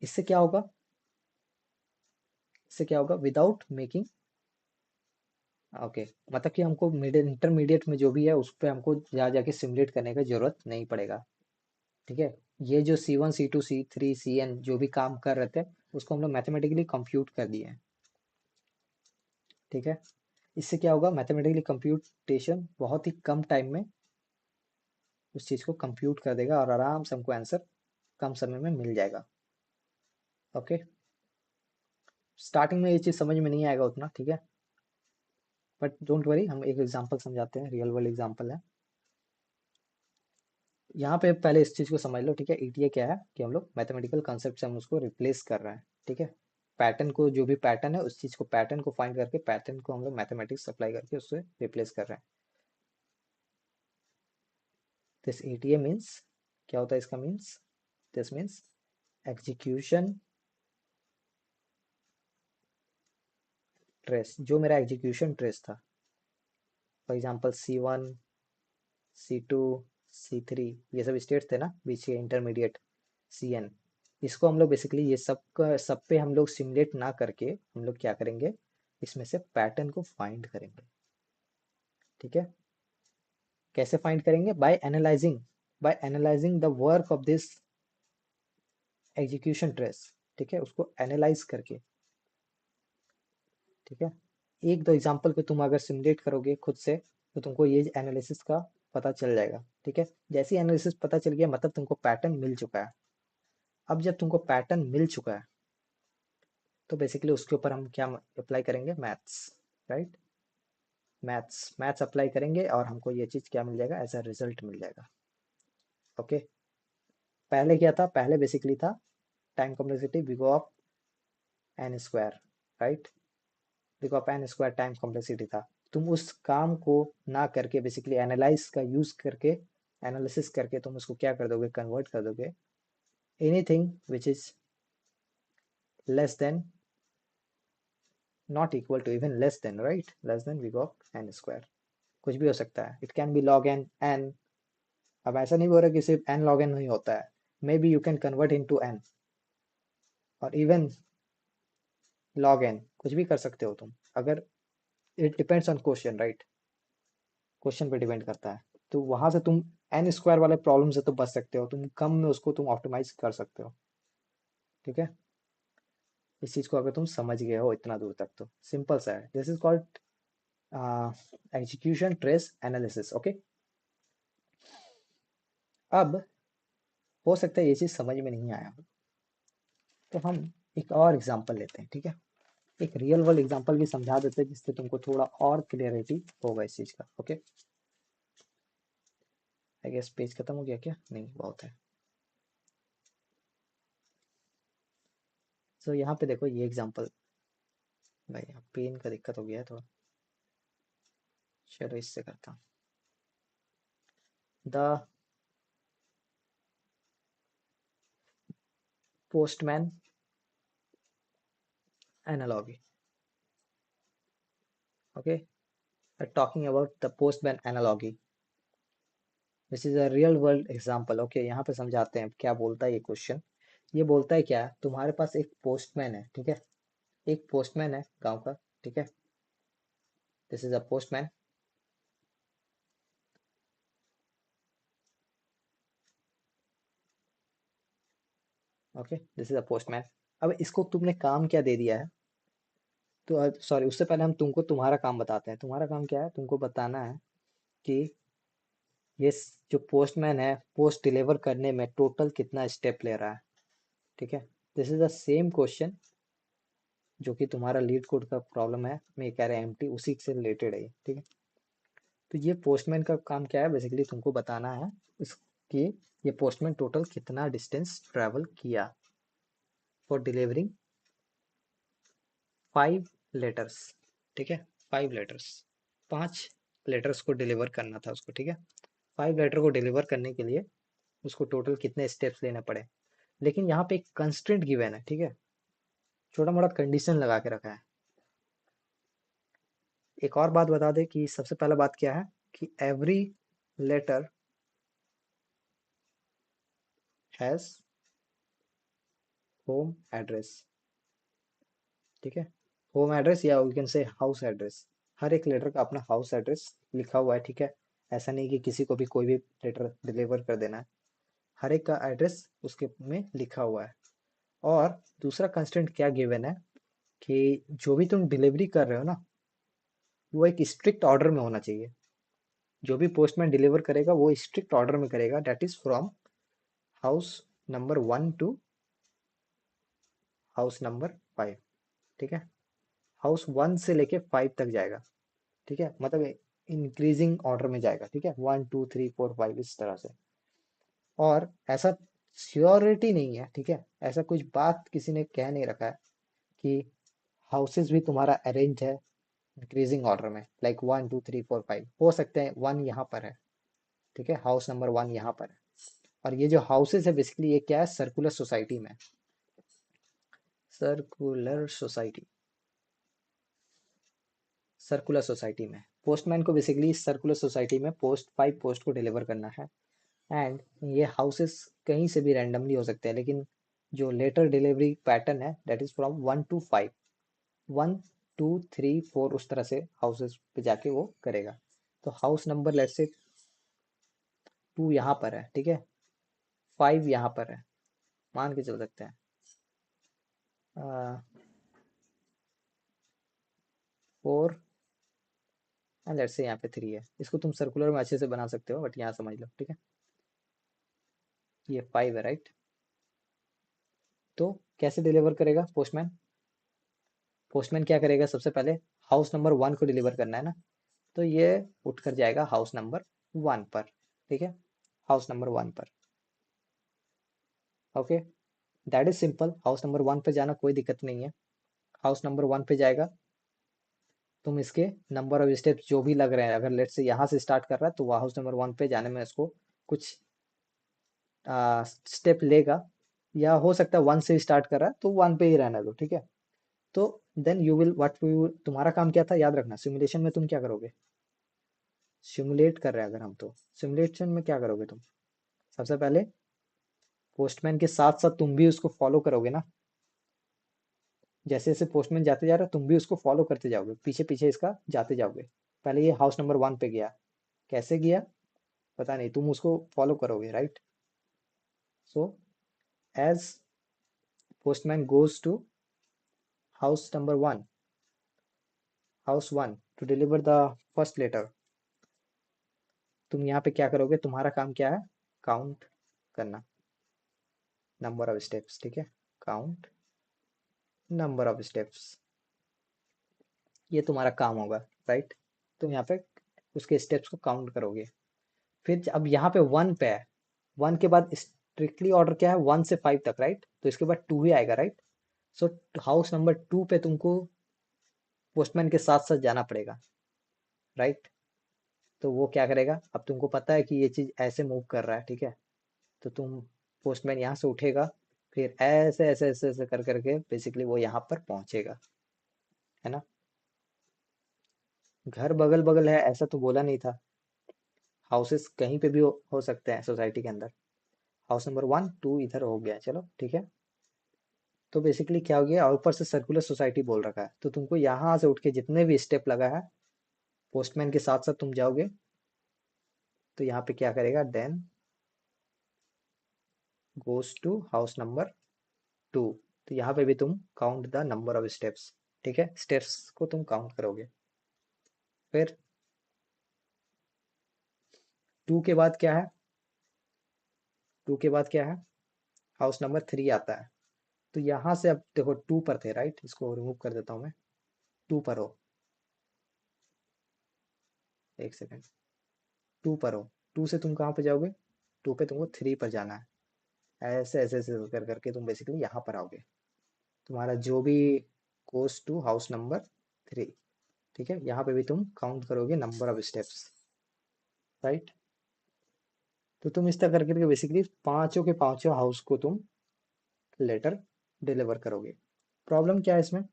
इससे क्या होगा, इससे क्या होगा, विदाउट मेकिंग, ओके, मतलब कि हमको इंटरमीडिएट में जो भी है उस पर हमको जा जाके सिमुलेट करने का जरूरत नहीं पड़ेगा। ठीक है, ये जो C1 C2 C3 CN जो भी काम कर रहे थे उसको हम लोग मैथमेटिकली कंप्यूट कर दिए हैं। ठीक है, इससे क्या होगा, मैथमेटिकली कंप्यूटेशन बहुत ही कम टाइम में उस चीज को कंप्यूट कर देगा और आराम से हमको आंसर कम समय में मिल जाएगा। ओके, स्टार्टिंग में ये चीज समझ में नहीं आएगा उतना, ठीक है, बट डोंट वरी, हम एक एग्जांपल समझाते हैं, रियल वर्ल्ड एग्जांपल है। यहाँ पे पहले इस चीज को समझ लो, ठीक है, ईटीए क्या है कि हम लोग मैथमेटिकल कंसेप्ट से हम उसको रिप्लेस कर रहे हैं। ठीक है, पैटर्न को, जो भी पैटर्न है उस चीज को, पैटर्न को फाइंड करके पैटर्न को हम लोग मैथमेटिक्स अप्लाई करके उससे रिप्लेस कर रहे हैं। दिस ईटीए मीन्स, क्या होता है इसका means, this means execution trace, जो मेरा एग्जीक्यूशन ट्रेस था, for example C1 C2 C3, ये सब स्टेट्स थे ना बीच के, इंटरमीडिएट CN, इसको हम लोग बेसिकली ये सब का सब पे हम लोग सिमुलेट ना करके हम लोग क्या करेंगे, इसमें से पैटर्न को फाइंड करेंगे। ठीक है, कैसे फाइंड करेंगे, by analysing the work of this execution trace. ठीक है, उसको एनालाइज करके। ठीक है, एक दो एग्जांपल पे तुम अगर सिमुलेट करोगे खुद से तो तुमको ये एनालिसिस का पता चल जाएगा। ठीक है, जैसे ही एनालिसिस पता चल गया मतलब तुमको पैटर्न मिल चुका है। अब जब तुमको पैटर्न मिल चुका है तो बेसिकली उसके ऊपर हम क्या अप्लाई करेंगे, मैथ्स, राइट, मैथ्स अप्लाई करेंगे और हमको ये चीज़ क्या मिल जाएगा, एज अ रिजल्ट मिल जाएगा। ओके, पहले क्या था, पहले बेसिकली था time complexity big of n square, right, big of n square time complexity था। तुम उस काम को ना करके बेसिकली एनालाइज का यूज करके, एनालिसिस करके तुम उसको क्या कर दोगे, कन्वर्ट कर दोगे, anything which is less than, not equal to, even less than, right, less than big of n square, कुछ भी हो सकता है, it can be log n. अब ऐसा नहीं बोल रहा कि सिर्फ एन लॉग एन नहीं होता है, maybe you can convert into n और इवन लॉग एन, कुछ भी कर सकते हो तुम, अगर, it depends on question, right, question पे डिपेंड करता है। तो वहां से तुम एन स्क्वायर वाले प्रॉब्लम से तो बच सकते हो, तुम कम में उसको तुम ऑप्टिमाइज कर सकते हो। ठीक है, इस चीज को अगर तुम समझ गए हो इतना दूर तक तो सिंपल सा है, this is called execution trace analysis. Okay, अब हो सकता है ये चीज समझ में नहीं आया हो तो हम एक और एग्जांपल लेते हैं। ठीक है, एक रियल वर्ल्ड एग्जांपल भी समझा देते हैं जिससे तुमको थोड़ा और क्लियरिटी होगा इस चीज का। ओके, आई गेस पेज खत्म हो गया क्या, नहीं, बहुत है। सो यहाँ पे देखो ये एग्जांपल, भाई यहाँ पेन का दिक्कत हो गया है थोड़ा, चलो इससे करता हूँ। The postman analogy. Okay, we're talking about the postman analogy. This is a real world example. Okay, यहाँ पे समझाते हैं क्या बोलता है ये क्वेश्चन। ये बोलता है क्या, तुम्हारे पास एक पोस्टमैन है, ठीक है, एक पोस्टमैन है गांव का, ठीक है, this is a postman. Okay, this is a postman. अब इसको तुमने काम क्या दे दिया है, तो सॉरी, उससे पहले हम तुमको तुम्हारा काम बताते हैं। तुम्हारा काम क्या है, तुमको बताना है कि ये जो पोस्टमैन है पोस्ट डिलीवर करने में टोटल कितना स्टेप ले रहा है। ठीक है, this is the same question जो कि तुम्हारा लीड कोड का प्रॉब्लम है, मैं कह रहा एमटी, उसी से रिलेटेड है ये। ठीक है, तो ये पोस्टमैन का काम क्या है, बेसिकली तुमको बताना है इसकी, ये पोस्टमैन टोटल कितना डिस्टेंस ट्रैवल किया फॉर डिलीवरिंग 5 लेटर्स। ठीक है, 5 लेटर्स, 5 लेटर्स को डिलीवर करना था उसको। ठीक है, 5 लेटर को डिलीवर करने के लिए उसको टोटल कितने स्टेप्स लेने पड़े। लेकिन यहाँ पे एक कंस्ट्रेंट गिवन है, ठीक है, छोटा मोटा कंडीशन लगा के रखा है। एक और बात बता दे कि सबसे पहला बात क्या है कि every letter has home address, ठीक है, होम एड्रेस या you can say house address. हर एक लेटर का अपना हाउस एड्रेस लिखा हुआ है, ठीक है। ऐसा नहीं कि किसी को भी कोई भी लेटर डिलीवर कर देना है, हर एक का एड्रेस उसके में लिखा हुआ है। और दूसरा कंस्टेंट क्या गिवन है कि जो भी तुम डिलीवरी कर रहे हो ना, वो एक स्ट्रिक्ट ऑर्डर में होना चाहिए। जो भी पोस्टमैन डिलीवर करेगा वो स्ट्रिक्ट ऑर्डर में करेगा, that is from house number 1 to house number 5, ठीक है। हाउस 1 से लेके 5 तक जाएगा, ठीक है, मतलब इंक्रीजिंग ऑर्डर में जाएगा, ठीक है, 1 2 3 4 5 इस तरह से। और ऐसा श्योरिटी नहीं है, ठीक है, ऐसा कुछ बात किसी ने कह नहीं रखा है कि हाउसेस भी तुम्हारा अरेंज है इंक्रीजिंग ऑर्डर में, लाइक 1 2 3 4 5 हो सकते हैं 1 यहाँ पर है, ठीक है, हाउस नंबर 1 यहाँ पर है। और ये जो हाउसेस है बेसिकली ये क्या है, सर्कुलर सोसाइटी में, सर्कुलर सोसाइटी, सर्कुलर सोसाइटी में पोस्टमैन को बेसिकली सर्कुलर सोसाइटी में पोस्ट 5 पोस्ट को डिलीवर करना है। एंड ये हाउसेस कहीं से भी रैंडमली हो सकते हैं, लेकिन जो लेटर डिलीवरी पैटर्न है दैट इज फ्रॉम 1 to 5, 1 2 3 4 उस तरह से हाउसेस पे जाके वो करेगा। तो हाउस नंबर लेट्स से 2 यहाँ पर है, ठीक है, 5 यहाँ पर है, मान के चल सकते हैं 4 एंड लेट्स से यहाँ पे 3 है। इसको तुम सर्कुलर में अच्छे से बना सकते हो बट यहाँ समझ लो, ठीक है, ये 5 है राइट। तो कैसे डिलीवर करेगा पोस्टमैन, पोस्टमैन क्या करेगा, सबसे पहले हाउस नंबर 1 को डिलीवर करना है ना, तो ये उठकर जाएगा हाउस नंबर 1 पर, ठीक है, हाउस नंबर 1 पर, okay, that is simple. House number 1 पे जाना कोई दिक्कत नहीं है, हाउस नंबर 1 पे जाएगा। तुम इसके नंबर ऑफ स्टेप्स जो भी लग रहे हैं, अगर लेट से यहाँ से स्टार्ट कर रहा है तो वह हाउस नंबर 1 पे जाने में इसको कुछ स्टेप लेगा, या हो सकता है 1 से स्टार्ट कर रहा है तो 1 पे ही रहना दो, ठीक है। तो then you will what you, तुम्हारा काम क्या था याद रखना, सिमुलेशन में तुम क्या करोगे, सिमुलेट कर रहे हैं अगर हम, तो सिमुलेशन में क्या करोगे तुम, सबसे पहले पोस्टमैन के साथ साथ तुम भी उसको फॉलो करोगे ना, जैसे जैसे पोस्टमैन जाते जा रहा है तुम भी उसको फॉलो करते जाओगे, पीछे पीछे इसका जाते जाओगे। पहले ये हाउस नंबर 1 पे गया, कैसे गया पता नहीं, तुम उसको फॉलो करोगे right. So as postman goes to house number 1, house 1 to deliver the first letter, तुम यहाँ पे क्या करोगे, तुम्हारा काम क्या है, काउंट करना नंबर ऑफ स्टेप्स, ठीक है, काउंट नंबर ऑफ स्टेप्स, ये तुम्हारा काम होगा राइट। तुम यहाँ पे उसके स्टेप्स को काउंट करोगे। फिर अब यहाँ पे 1 पे है, 1 के बाद स्ट्रिक्टली ऑर्डर क्या है 1 से 5 तक राइट, तो इसके बाद 2 ही आएगा राइट। सो हाउस नंबर 2 पे तुमको पोस्टमैन के साथ साथ जाना पड़ेगा राइट। तो वो क्या करेगा, अब तुमको पता है कि ये चीज ऐसे मूव कर रहा है, ठीक है, तो तुम पोस्टमैन यहाँ से उठेगा, फिर ऐसे ऐसे ऐसे ऐसे कर करके बेसिकली वो यहाँ पर पहुंचेगा, है ना। घर बगल बगल है ऐसा तो बोला नहीं था, हाउसेस कहीं पे भी हो सकते हैं सोसाइटी के अंदर। हाउस नंबर 1 2 इधर हो गया, चलो ठीक है। तो बेसिकली क्या हो गया, और ऊपर से सर्कुलर सोसाइटी बोल रखा है, तो तुमको यहाँ से उठ के जितने भी स्टेप लगा है पोस्टमैन के साथ साथ तुम जाओगे, तो यहाँ पे क्या करेगा, then goes to house number 2, तो यहाँ पे भी तुम count the number of steps, ठीक है, स्टेप्स को तुम काउंट करोगे। फिर 2 के बाद क्या है, 2 के बाद क्या है, हाउस नंबर 3 आता है। तो यहाँ से अब देखो 2 पर थे राइट, इसको रिमूव कर देता हूँ मैं, 2 पर हो, एक सेकेंड, 2 पर हो, 2 से तुम कहाँ पे जाओगे, 2 पे तुमको 3 पर जाना है, ऐसे ऐसे ऐसे कर करके तुम बेसिकली यहाँ पर आओगे, तुम्हारा जो भी गोस टू हाउस नंबर 3, ठीक है, यहाँ पे भी तुम काउंट करोगे नंबर ऑफ स्टेप्स राइट। तो तुम इस तरह करके बेसिकली पांचों के पांचों हाउस को तुम लेटर डिलीवर करोगे। प्रॉब्लम क्या है इसमें,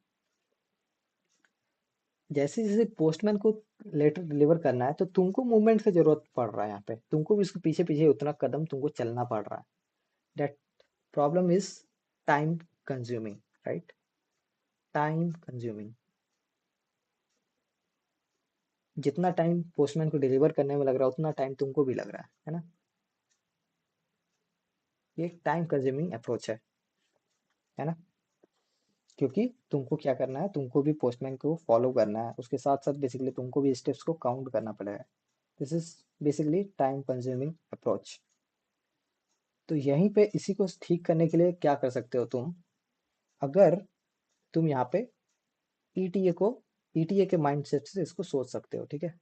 जैसे जैसे पोस्टमैन को लेटर डिलीवर करना है तो तुमको मूवमेंट की जरूरत पड़ रहा है, यहाँ पे तुमको भी उसके पीछे पीछे उतना कदम तुमको चलना पड़ रहा है। That problem is time consuming, right, time consuming. जितना टाइम पोस्टमैन को डिलीवर करने में लग रहा है उतना टाइम तुमको भी लग रहा है ना। ये टाइम कंज्यूमिंग अप्रोच है ना, क्योंकि तुमको क्या करना है, तुमको भी पोस्टमैन को फॉलो करना है, उसके साथ साथ बेसिकली तुमको भी स्टेप्स को काउंट करना पड़ेगा। This is basically time consuming approach. तो यहीं पे इसी को ठीक करने के लिए क्या कर सकते हो तुम, अगर तुम यहाँ पे ईटीए को, ईटीए के माइंडसेट से इसको सोच सकते हो, ठीक है।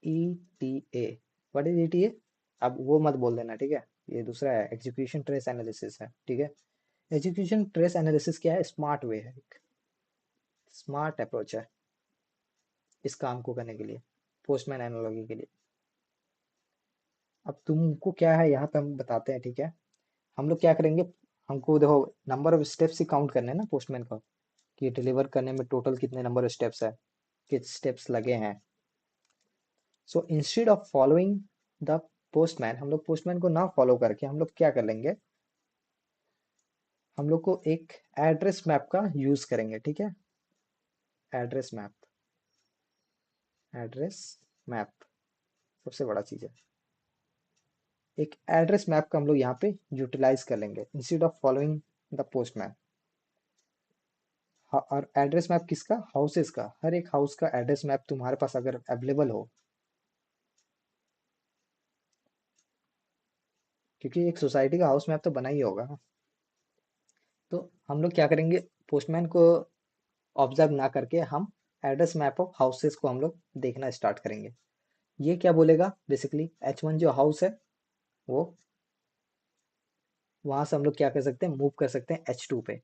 ईटीए, व्हाट इज ईटीए, अब वो मत बोल देना, ठीक है, ये दूसरा है, एग्जीक्यूशन ट्रेस एनालिसिस है, ठीक है। एग्जीक्यूशन ट्रेस एनालिसिस क्या है, स्मार्ट वे है, एक स्मार्ट अप्रोच है इस काम को करने के लिए, पोस्टमैन एनालॉजी के लिए। अब तुमको क्या है यहाँ पे हम बताते हैं, ठीक है। हम लोग क्या करेंगे, हमको देखो number of steps he count करने हैं ना पोस्टमैन का, कि डिलीवर करने में टोटल कितने नंबर ऑफ स्टेप्स है, कितने स्टेप्स लगे हैं। So instead of following the postman, हम लोग पोस्टमैन को ना फॉलो करके हम लोग क्या कर लेंगे, हम लोग को एक एड्रेस मैप का यूज करेंगे, ठीक है। एड्रेस मैप, एड्रेस मैप सबसे बड़ा चीज है। एक एड्रेस मैप का हम लोग यहाँ पे यूटिलाइज कर लेंगे instead of following the postman. और एड्रेस मैप किसका, हाउसेस का, हर एक हाउस का एड्रेस मैप तुम्हारे पास अगर अवेलेबल हो, क्योंकि एक सोसाइटी का हाउस मैप तो बना ही होगा ना। तो हम लोग क्या करेंगे, पोस्टमैन को ऑब्जर्व ना करके हम एड्रेस मैप ऑफ हाउसेस को हम लोग देखना स्टार्ट करेंगे। ये क्या बोलेगा, बेसिकली H1 जो हाउस है वो, वहां से हम लोग क्या कर सकते हैं, मूव कर सकते हैं H2 पे।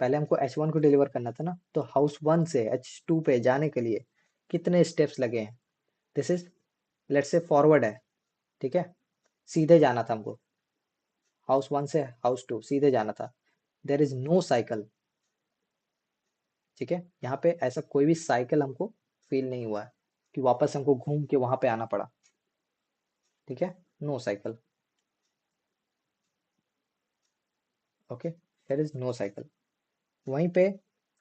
पहले हमको H1 को डिलीवर करना था ना, तो हाउस 1 से H2 पे जाने के लिए कितने स्टेप्स लगे हैं। This is, let's say forward है, ठीक है, सीधे जाना था हमको, हाउस 1 से हाउस 2 सीधे जाना था। देर इज नो साइकिल, ठीक है, यहाँ पे ऐसा कोई भी साइकिल हमको फील नहीं हुआ है कि वापस हमको घूम के वहां पे आना पड़ा, ठीक है, no cycle, okay, there is no cycle. वहीं पे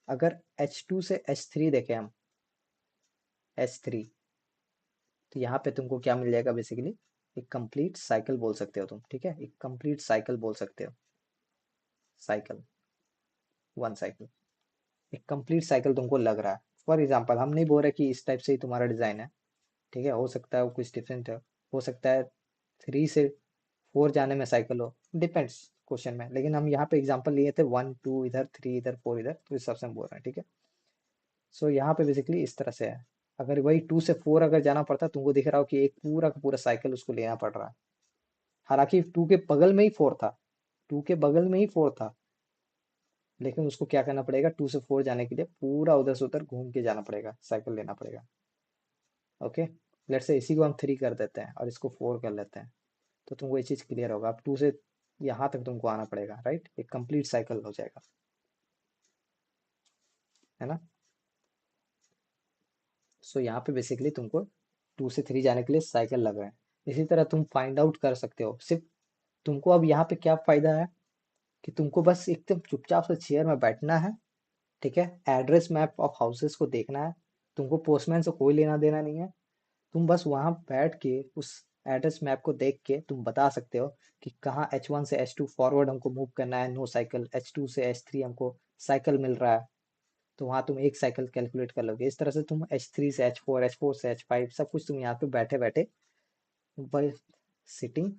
अगर H2 से H3 देखें हम, H3, तो यहाँ पे तुमको क्या मिल जाएगा, बेसिकली एक कंप्लीट साइकिल बोल सकते हो तुम, ठीक है, एक कंप्लीट साइकिल बोल सकते हो, साइकिल, वन साइकिल, एक कंप्लीट साइकिल तुमको लग रहा है। फॉर एग्जाम्पल हम नहीं बोल रहे कि इस टाइप से ही तुम्हारा डिजाइन है, ठीक है, हो सकता है वो कुछ डिफरेंट है, हो सकता है 3 से 4 जाने में साइकिल हो, डिपेंड्स क्वेश्चन में, लेकिन हम यहाँ पे एग्जांपल लिए थे 1 2 इधर, 3 इधर, 4 इधर, तो इस हिसाब से हम बोल रहे हैं, ठीक है। सो यहाँ पे बेसिकली इस तरह से है, अगर वही 2 से 4 अगर जाना पड़ता तुमको दिख रहा हो कि एक पूरा का पूरा साइकिल उसको लेना पड़ रहा है, हालांकि 2 के बगल में ही 4 था, 2 के बगल में ही 4 था, लेकिन उसको क्या करना पड़ेगा, 2 से 4 जाने के लिए पूरा उधर से उधर घूम के जाना पड़ेगा, साइकिल लेना पड़ेगा, ओके। लेट्स से इसी को हम 3 कर देते हैं और इसको 4 कर लेते हैं, तो तुमको ये चीज क्लियर होगा, अब 2 से यहाँ तक तुमको आना पड़ेगा, राइट, एक कंप्लीट साइकिल हो जाएगा, है ना। सो यहाँ पे बेसिकली तुमको 2 से 3 जाने के लिए साइकिल लग रहा है। इसी तरह तुम फाइंड आउट कर सकते हो, सिर्फ तुमको अब यहाँ पे क्या फायदा है, कि तुमको बस एकदम चुपचाप से चेयर में बैठना है, ठीक है, एड्रेस मैप ऑफ हाउसेस को देखना है, तुमको पोस्टमैन से कोई लेना देना नहीं है, तुम बस वहां बैठ के उस एड्रेस मैप को देख के तुम बता सकते हो कि कहाँ H1 से H2 फॉरवर्ड हमको मूव करना है, नो साइकिल, H2 से H3 हमको साइकिल मिल रहा है, तो वहां तुम एक साइकिल कैलकुलेट कर लोगे। इस तरह से तुम H3 से H4, H4 से H5 सब कुछ तुम यहाँ पे बैठे बैठे by sitting,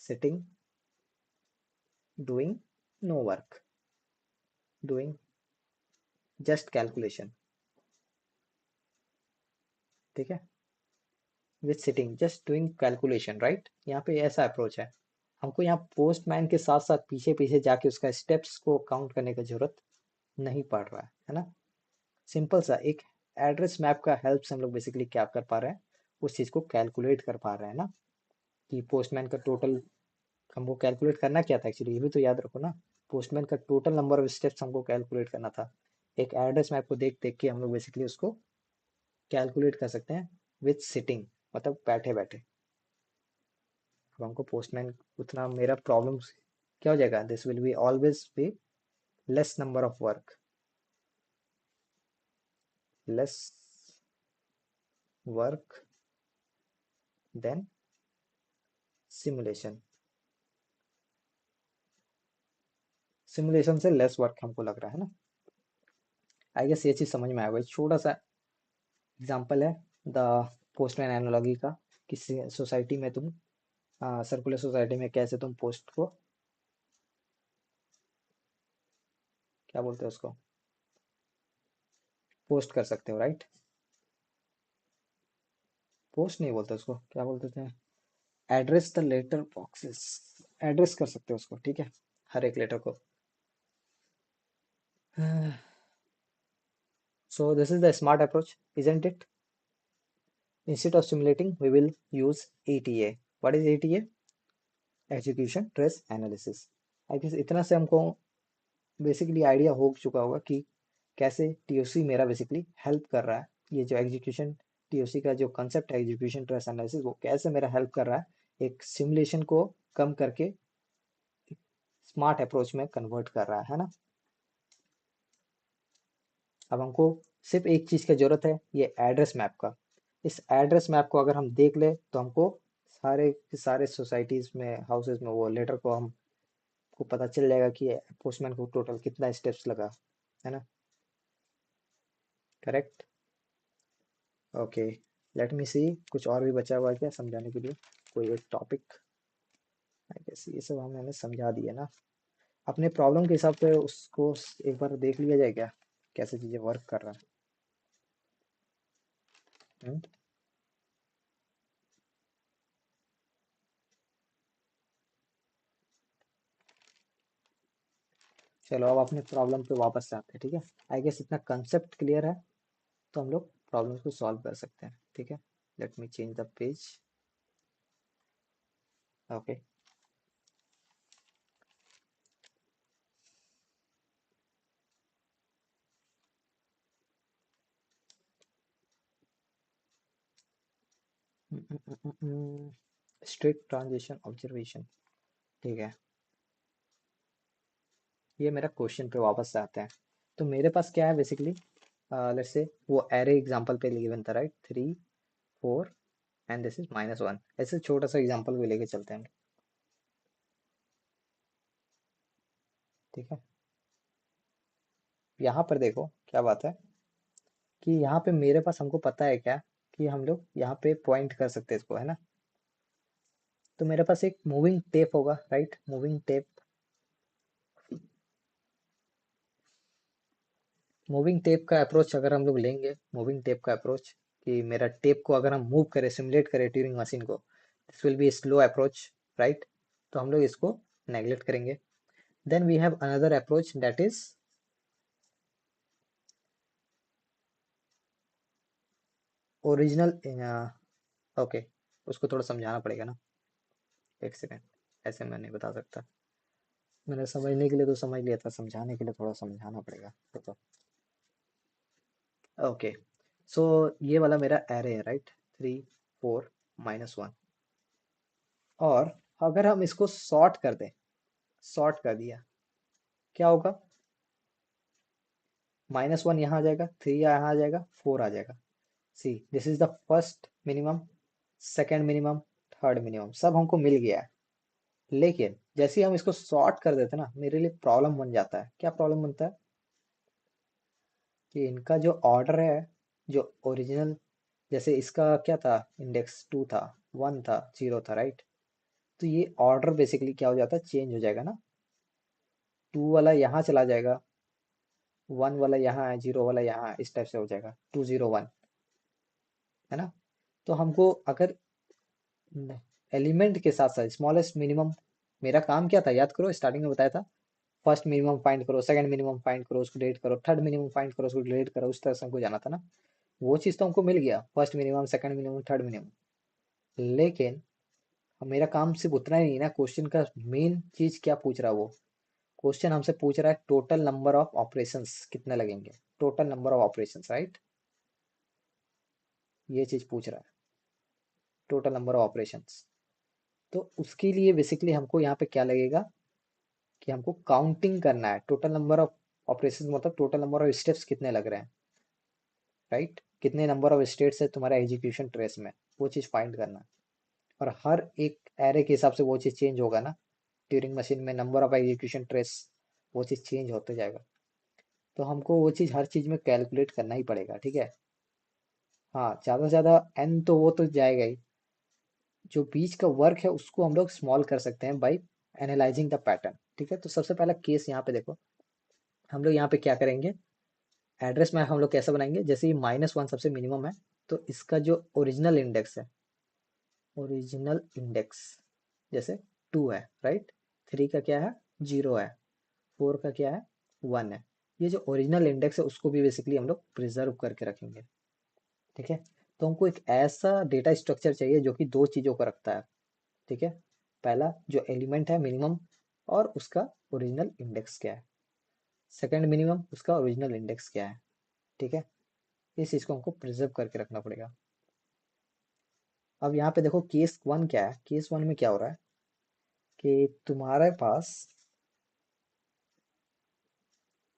sitting, doing no work, doing just calculation, ठीक है, with sitting just doing calculation, right, यहाँ पे ऐसा अप्रोच है। हमको यहाँ पोस्टमैन के साथ साथ पीछे पीछे जाके उसका स्टेप्स को काउंट करने की जरूरत नहीं पड़ रहा है ना। सिंपल सा एक एड्रेस मैप का हेल्प से हम लोग बेसिकली क्या कर पा रहे हैं, उस चीज़ को कैलकुलेट कर पा रहे हैं ना, कि पोस्टमैन का टोटल हमको कैलकुलेट करना क्या था एक्चुअली, ये भी तो याद रखो ना। पोस्टमैन का टोटल नंबर ऑफ स्टेप्स हमको कैलकुलेट करना था। एक एड्रेस मैप को देख देख के हम लोग बेसिकली उसको कैलकुलेट कर सकते हैं विथ सिटिंग, मतलब बैठे बैठे। अब हमको पोस्टमैन उतना, मेरा प्रॉब्लम क्या हो जाएगा, this will be always be less number of work, less work than simulation. Simulation से लेस वर्क हमको लग रहा है ना। आई गेस ये चीज समझ में आएगा। छोटा सा एग्जांपल है द पोस्टमैन एनालॉजी का। किसी सोसाइटी में तुम सर्कुलर सोसाइटी में कैसे तुम पोस्ट को क्या बोलते हैं उसको, पोस्ट कर सकते हो, राइट। पोस्ट नहीं बोलते उसको, क्या बोलते थे, address the letter boxes, address कर सकते हो उसको, ठीक है, हर एक लेटर को। So this is the smart approach, isn't it. Instead of simulating we will use ETA। What is ETA? Execution trace analysis. I guess इतना से हमको बेसिकली आइडिया हो चुका होगा कि कैसे TOC मेरा बेसिकली हेल्प कर रहा है। ये जो एग्जीक्यूशन TOC का जो कंसेप्ट है एग्जीक्यूशन ट्रेस एनालिसिस, वो कैसे मेरा हेल्प कर रहा है एक सिमुलेशन को कम करके स्मार्ट अप्रोच में कन्वर्ट कर रहा है ना। अब हमको सिर्फ एक चीज की जरूरत है, ये एड्रेस मैप का। इस एड्रेस मैप को अगर हम देख ले तो हमको सारे के सारे सोसाइटीज में, हाउसेज में वो लेटर को हमको पता चल जाएगा कि पोस्टमैन को टोटल कितना स्टेप्स लगा, है ना। करेक्ट। ओके, लेट मी सी, कुछ और भी बचा हुआ है क्या समझाने के लिए, कोई एक टॉपिक। आई गेस ये सब हमने समझा दिया ना। अपने प्रॉब्लम के हिसाब से उसको एक बार देख लिया जाए क्या, कैसे चीजें वर्क कर रहा है। चलो अब अपने प्रॉब्लम पे वापस आते हैं, ठीक है। आई गेस इतना कंसेप्ट क्लियर है तो हम लोग प्रॉब्लम को सॉल्व कर सकते हैं, ठीक है। Let me change the page. Okay, strict transition observation, ठीक है। ये मेरा क्वेश्चन पे वापस से आते हैं। तो मेरे पास क्या है बेसिकली, लेट्स से वो एरे एग्जांपल पे गिवन था, राइट, 3 4 एंड दिस इज -1। ऐसे छोटा सा एग्जांपल भी लेके चलते हैं, ठीक है। यहाँ पर देखो क्या बात है कि यहाँ पे मेरे पास, हमको पता है क्या कि हम लोग यहाँ पे पॉइंट कर सकते हैं इसको, है ना। तो मेरे पास एक मूविंग टेप होगा, right, moving tape. Moving tape का अप्रोच अगर हम लोग लेंगे, मूविंग टेप का अप्रोच, कि मेरा टेप को अगर हम मूव करें, सिमुलेट करें ट्यूरिंग मशीन को, this will be slow approach, right. तो हम लोग इसको नेग्लेक्ट करेंगे। Then we have another approach that is original. Okay, उसको थोड़ा समझाना पड़ेगा ना, एक सेकेंड, ऐसे मैं नहीं बता सकता। मैंने समझने के लिए तो समझ लिया था, समझाने के लिए थोड़ा समझाना पड़ेगा तो। ओके, सो ये वाला मेरा एरे है, राइट, 3 4 -1। और अगर हम इसको सॉर्ट कर दें, सॉर्ट कर दिया, क्या होगा, -1 यहाँ आ जाएगा, 3 यहाँ आ जाएगा, 4 आ जाएगा। See, this is the first minimum, second minimum, third minimum, सब हमको मिल गया है। लेकिन जैसे ही हम इसको सॉर्ट कर देते हैं ना, मेरे लिए प्रॉब्लम बन जाता है। क्या प्रॉब्लम बनता है कि इनका जो ऑर्डर है, जो ओरिजिनल, जैसे इसका क्या था, इंडेक्स 2 था, 1 था, 0 था, राइट। तो ये ऑर्डर बेसिकली क्या हो जाता है, चेंज हो जाएगा ना। 2 वाला यहाँ चला जाएगा, 1 वाला यहाँ है, 0 वाला यहाँ है, इस टाइप से हो जाएगा, 2 0 1, है ना। तो हमको अगर एलिमेंट के साथ साथ स्मॉलेस्ट मिनिमम, मेरा काम क्या था याद करो, स्टार्टिंग में बताया था, फर्स्ट मिनिमम फाइंड करो, सेकंड मिनिमम फाइंड करो, उसको डिलीट करो, थर्ड मिनिमम फाइंड करो, उसको डिलीट करो, उस तरह से हमको जाना था ना। वो चीज़ तो हमको मिल गया, first minimum, second minimum, third minimum. लेकिन अब मेरा काम सिर्फ उतना ही नहीं ना, क्वेश्चन का मेन चीज क्या पूछ रहा है वो। क्वेश्चन हमसे पूछ रहा है टोटल नंबर ऑफ ऑपरेशंस कितने लगेंगे, total number of operations, right. ये चीज पूछ रहा है, टोटल नंबर ऑफ ऑपरेशंस। तो उसके लिए बेसिकली हमको यहाँ पे क्या लगेगा कि हमको काउंटिंग करना है, टोटल नंबर ऑफ ऑपरेशंस मतलब टोटल नंबर ऑफ स्टेप्स कितने लग रहे हैं, राइट। कितने नंबर ऑफ स्टेट्स है तुम्हारा एग्जीक्यूशन ट्रेस में, वो चीज फाइंड करना है। और हर एक एरे के हिसाब से वो चीज चेंज होगा ना, ट्यूरिंग मशीन में नंबर ऑफ एग्जीक्यूशन ट्रेस, वो चीज चेंज होते जाएगा। तो हमको वो चीज हर चीज में कैलकुलेट करना ही पड़ेगा, ठीक है। हाँ, ज्यादा से ज्यादा एन तो वो तो जाएगा ही, जो बीच का वर्क है उसको हम लोग स्मॉल कर सकते हैं बाई एनालाइजिंग द पैटर्न, ठीक है। तो सबसे पहला केस यहाँ पे देखो, हम लोग यहाँ पे क्या करेंगे, एड्रेस मैप हम लोग कैसे बनाएंगे, जैसे ये -1 सबसे मिनिमम है, तो इसका जो ओरिजिनल इंडेक्स है, ओरिजिनल इंडेक्स जैसे 2 है, राइट। 3 का क्या है, 0 है। 4 का क्या है, 1 है। ये जो ओरिजिनल इंडेक्स है उसको भी बेसिकली हम लोग प्रिजर्व करके रखेंगे, ठीक है। तो हमको एक ऐसा डेटा स्ट्रक्चर चाहिए जो कि दो चीज़ों को रखता है, ठीक है। पहला जो एलिमेंट है मिनिमम, और उसका ओरिजिनल इंडेक्स क्या है। सेकंड मिनिमम, उसका ओरिजिनल इंडेक्स क्या है, ठीक है। इस चीज़ को हमको प्रिजर्व करके रखना पड़ेगा। अब यहाँ पे देखो केस 1 क्या है, केस 1 में क्या हो रहा है कि तुम्हारे पास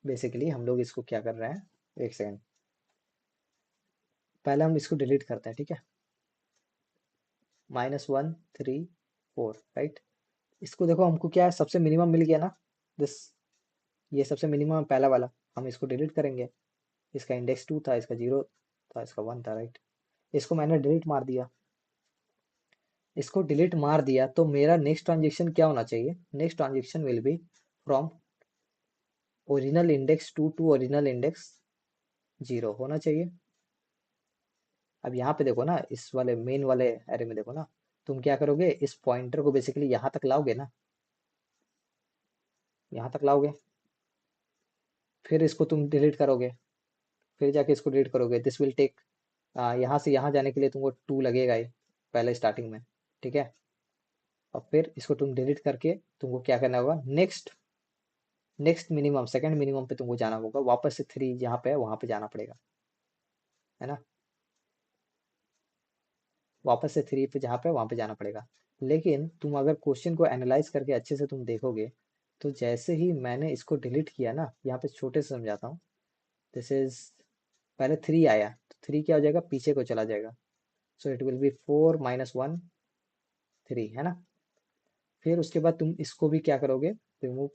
बेसिकली हम लोग इसको क्या कर रहे हैं, एक सेकंड, पहले हम इसको डिलीट करते हैं, ठीक है। -1 3 4, राइट। इसको देखो हमको क्या है, सबसे मिनिमम मिल गया ना, दिस, ये सबसे मिनिमम है पहला वाला। हम इसको डिलीट करेंगे, इसका इंडेक्स 2 था, इसका 0 था, इसका 1 था, राइट। इसको मैंने डिलीट मार दिया, इसको डिलीट मार दिया, तो मेरा नेक्स्ट ट्रांजेक्शन क्या होना चाहिए, next transaction will be from original index 2 to original index 0 होना चाहिए। अब यहाँ पे देखो ना, इस वाले मेन वाले एरे में देखो ना, तुम क्या करोगे, इस पॉइंटर को बेसिकली यहाँ तक लाओगे ना, यहाँ तक लाओगे, फिर इसको तुम डिलीट करोगे, फिर जाके इसको डिलीट करोगे, दिस विल टेक, यहाँ से यहाँ जाने के लिए तुमको 2 लगेगा ही पहले स्टार्टिंग में, ठीक है। और फिर इसको तुम डिलीट करके तुमको क्या करना होगा, next next minimum, second minimum पे तुमको जाना होगा, वापस से 3 जहाँ पे है वहां पे जाना पड़ेगा, है ना। वापस से 3 पे जहाँ पे वहां पे जाना पड़ेगा। लेकिन तुम अगर क्वेश्चन को एनालाइज करके अच्छे से तुम देखोगे, तो जैसे ही मैंने इसको डिलीट किया ना, यहाँ पे छोटे से समझाता हूँ, दिस इज, पहले 3 आया, तो 3 क्या हो जाएगा, पीछे को चला जाएगा, सो इट विल बी 4 -1 3, है ना। फिर उसके बाद तुम इसको भी क्या करोगे, रिमूव,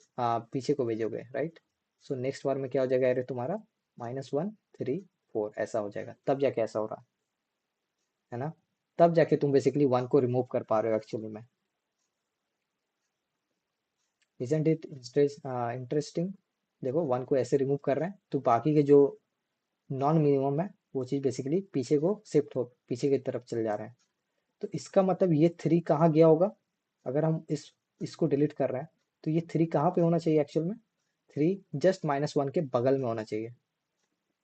पीछे को भेजोगे, राइट। सो नेक्स्ट बार में क्या हो जाएगा, अरे तुम्हारा -1 3 4 ऐसा हो जाएगा, तब जाके ऐसा हो रहा है ना। तब जाके तुम बेसिकली 1 को रिमूव कर पा रहे हो एक्चुअली में। Isn't it interesting. देखो 1 को ऐसे रिमूव कर रहे हैं, तो बाकी के जो नॉन मिनिमम है वो चीज़ बेसिकली पीछे को शिफ्ट हो, पीछे की तरफ चले जा रहे हैं। तो इसका मतलब ये 3 कहाँ गया होगा, अगर हम इसको डिलीट कर रहे हैं, तो ये 3 कहाँ पे होना चाहिए एक्चुअल में, 3 जस्ट -1 के बगल में होना चाहिए,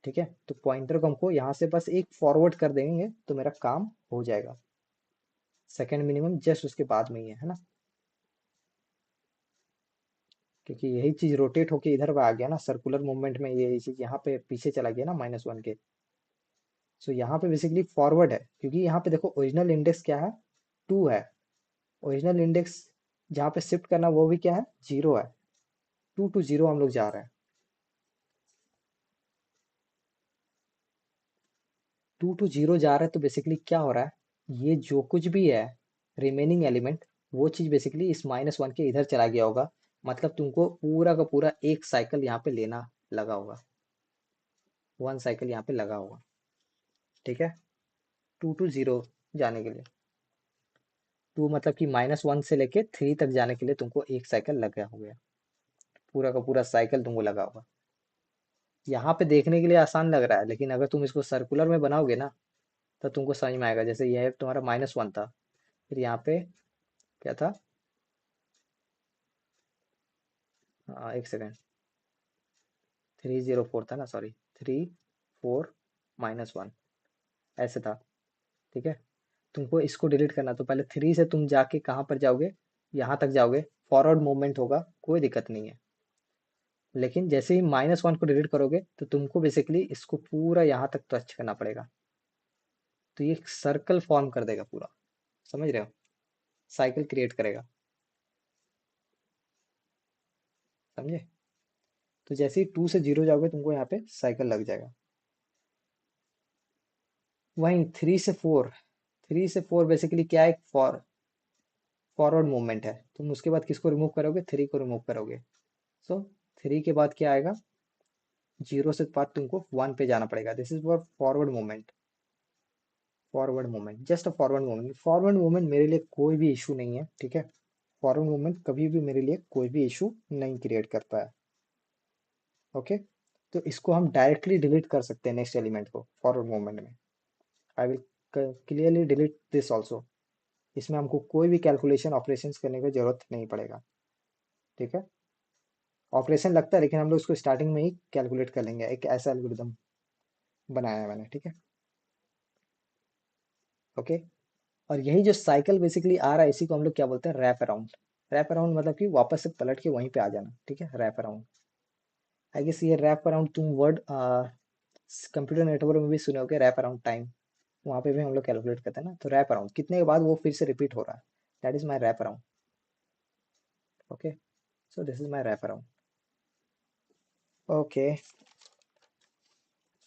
ठीक है। तो पॉइंटर को हमको यहाँ से बस एक फॉरवर्ड कर देंगे तो मेरा काम हो जाएगा। सेकंड मिनिमम जस्ट उसके बाद में ही है ना, क्योंकि यही चीज रोटेट होके इधर आ गया ना, सर्कुलर मूवमेंट में ये चीज यहाँ पे पीछे चला गया ना -1 के। सो यहाँ पे बेसिकली फॉरवर्ड है, क्योंकि यहाँ पे देखो ओरिजिनल इंडेक्स क्या है, 2 है। ओरिजिनल इंडेक्स जहाँ पे शिफ्ट करना वो भी क्या है, 0 है। 2 to 0 हम लोग जा रहे हैं, 2 to 0 जा रहे हैं, तो बेसिकली क्या हो रहा है, ये जो कुछ भी है रिमेनिंग एलिमेंट, वो चीज बेसिकली इस -1 के इधर चला गया होगा। मतलब तुमको पूरा का पूरा एक साइकिल यहाँ पे लेना लगा होगा, 1 साइकिल यहाँ पे लगा होगा, ठीक है। 2 to 0 जाने के लिए, 2 मतलब कि -1 से लेके 3 तक जाने के लिए तुमको एक साइकिल लगा हो गया, पूरा का पूरा साइकिल तुमको लगा होगा। यहाँ पे देखने के लिए आसान लग रहा है, लेकिन अगर तुम इसको सर्कुलर में बनाओगे ना, तो तुमको समझ में आएगा। जैसे यह तुम्हारा -1 था, फिर यहाँ पे क्या था, एक सेकेंड, 304 था ना, सॉरी, 3 4 -1, ऐसे था, ठीक है। तुमको इसको डिलीट करना, तो पहले 3 से तुम जाके कहाँ पर जाओगे, यहाँ तक जाओगे, फॉरवर्ड मूवमेंट होगा, कोई दिक्कत नहीं है। लेकिन जैसे ही -1 को डिलीट करोगे तो तुमको बेसिकली इसको पूरा यहाँ तक टच करना पड़ेगा, तो ये सर्कल फॉर्म कर देगा पूरा, समझ रहे हो, साइकिल क्रिएट करेगा, समझे। तो जैसे ही 2 से 0 जाओगे तुमको यहाँ पे साइकिल लग जाएगा। वहीं 3 से 4 बेसिकली क्या है, फॉरवर्ड मूवमेंट है। तुम उसके बाद किसको रिमूव करोगे, 3 को रिमूव करोगे। सो 3 के बाद क्या आएगा, 0 से बाद तुमको 1 पे जाना पड़ेगा। This is for forward movement, forward movement, just a forward movement. Forward movement मेरे लिए कोई भी इशू नहीं है, ठीक है। फॉरवर्ड मूवमेंट कभी भी मेरे लिए कोई भी इशू नहीं क्रिएट करता है, ओके। तो इसको हम डायरेक्टली डिलीट कर सकते हैं नेक्स्ट एलिमेंट को फॉरवर्ड मूवमेंट में। I will clearly delete this also. इसमें हमको कोई भी कैलकुलेशन ऑपरेशंस करने की जरूरत नहीं पड़ेगा, ठीक है। ऑपरेशन लगता है लेकिन हम लोग उसको स्टार्टिंग में ही कैलकुलेट कर लेंगे, एक ऐसा एल्गोरिदम बनाया है मैंने, ठीक है, ओके। और यही जो साइकिल बेसिकली आ रहा है इसी को हम लोग क्या बोलते हैं, रैप अराउंड। रैप अराउंड मतलब कि वापस से पलट के वहीं पे आ जाना, ठीक है, रैप अराउंड। आई गेस ये रैप अराउंड तुम वर्ड कंप्यूटर नेटवर्क में भी सुने होगे, रैप अराउंड टाइम, वहाँ पे भी हम लोग कैलकुलेट करते हैं ना। तो रैप अराउंड कितने के बाद वो फिर से रिपीट हो रहा है, that is my wrap around, okay. So this is my wrap around, okay.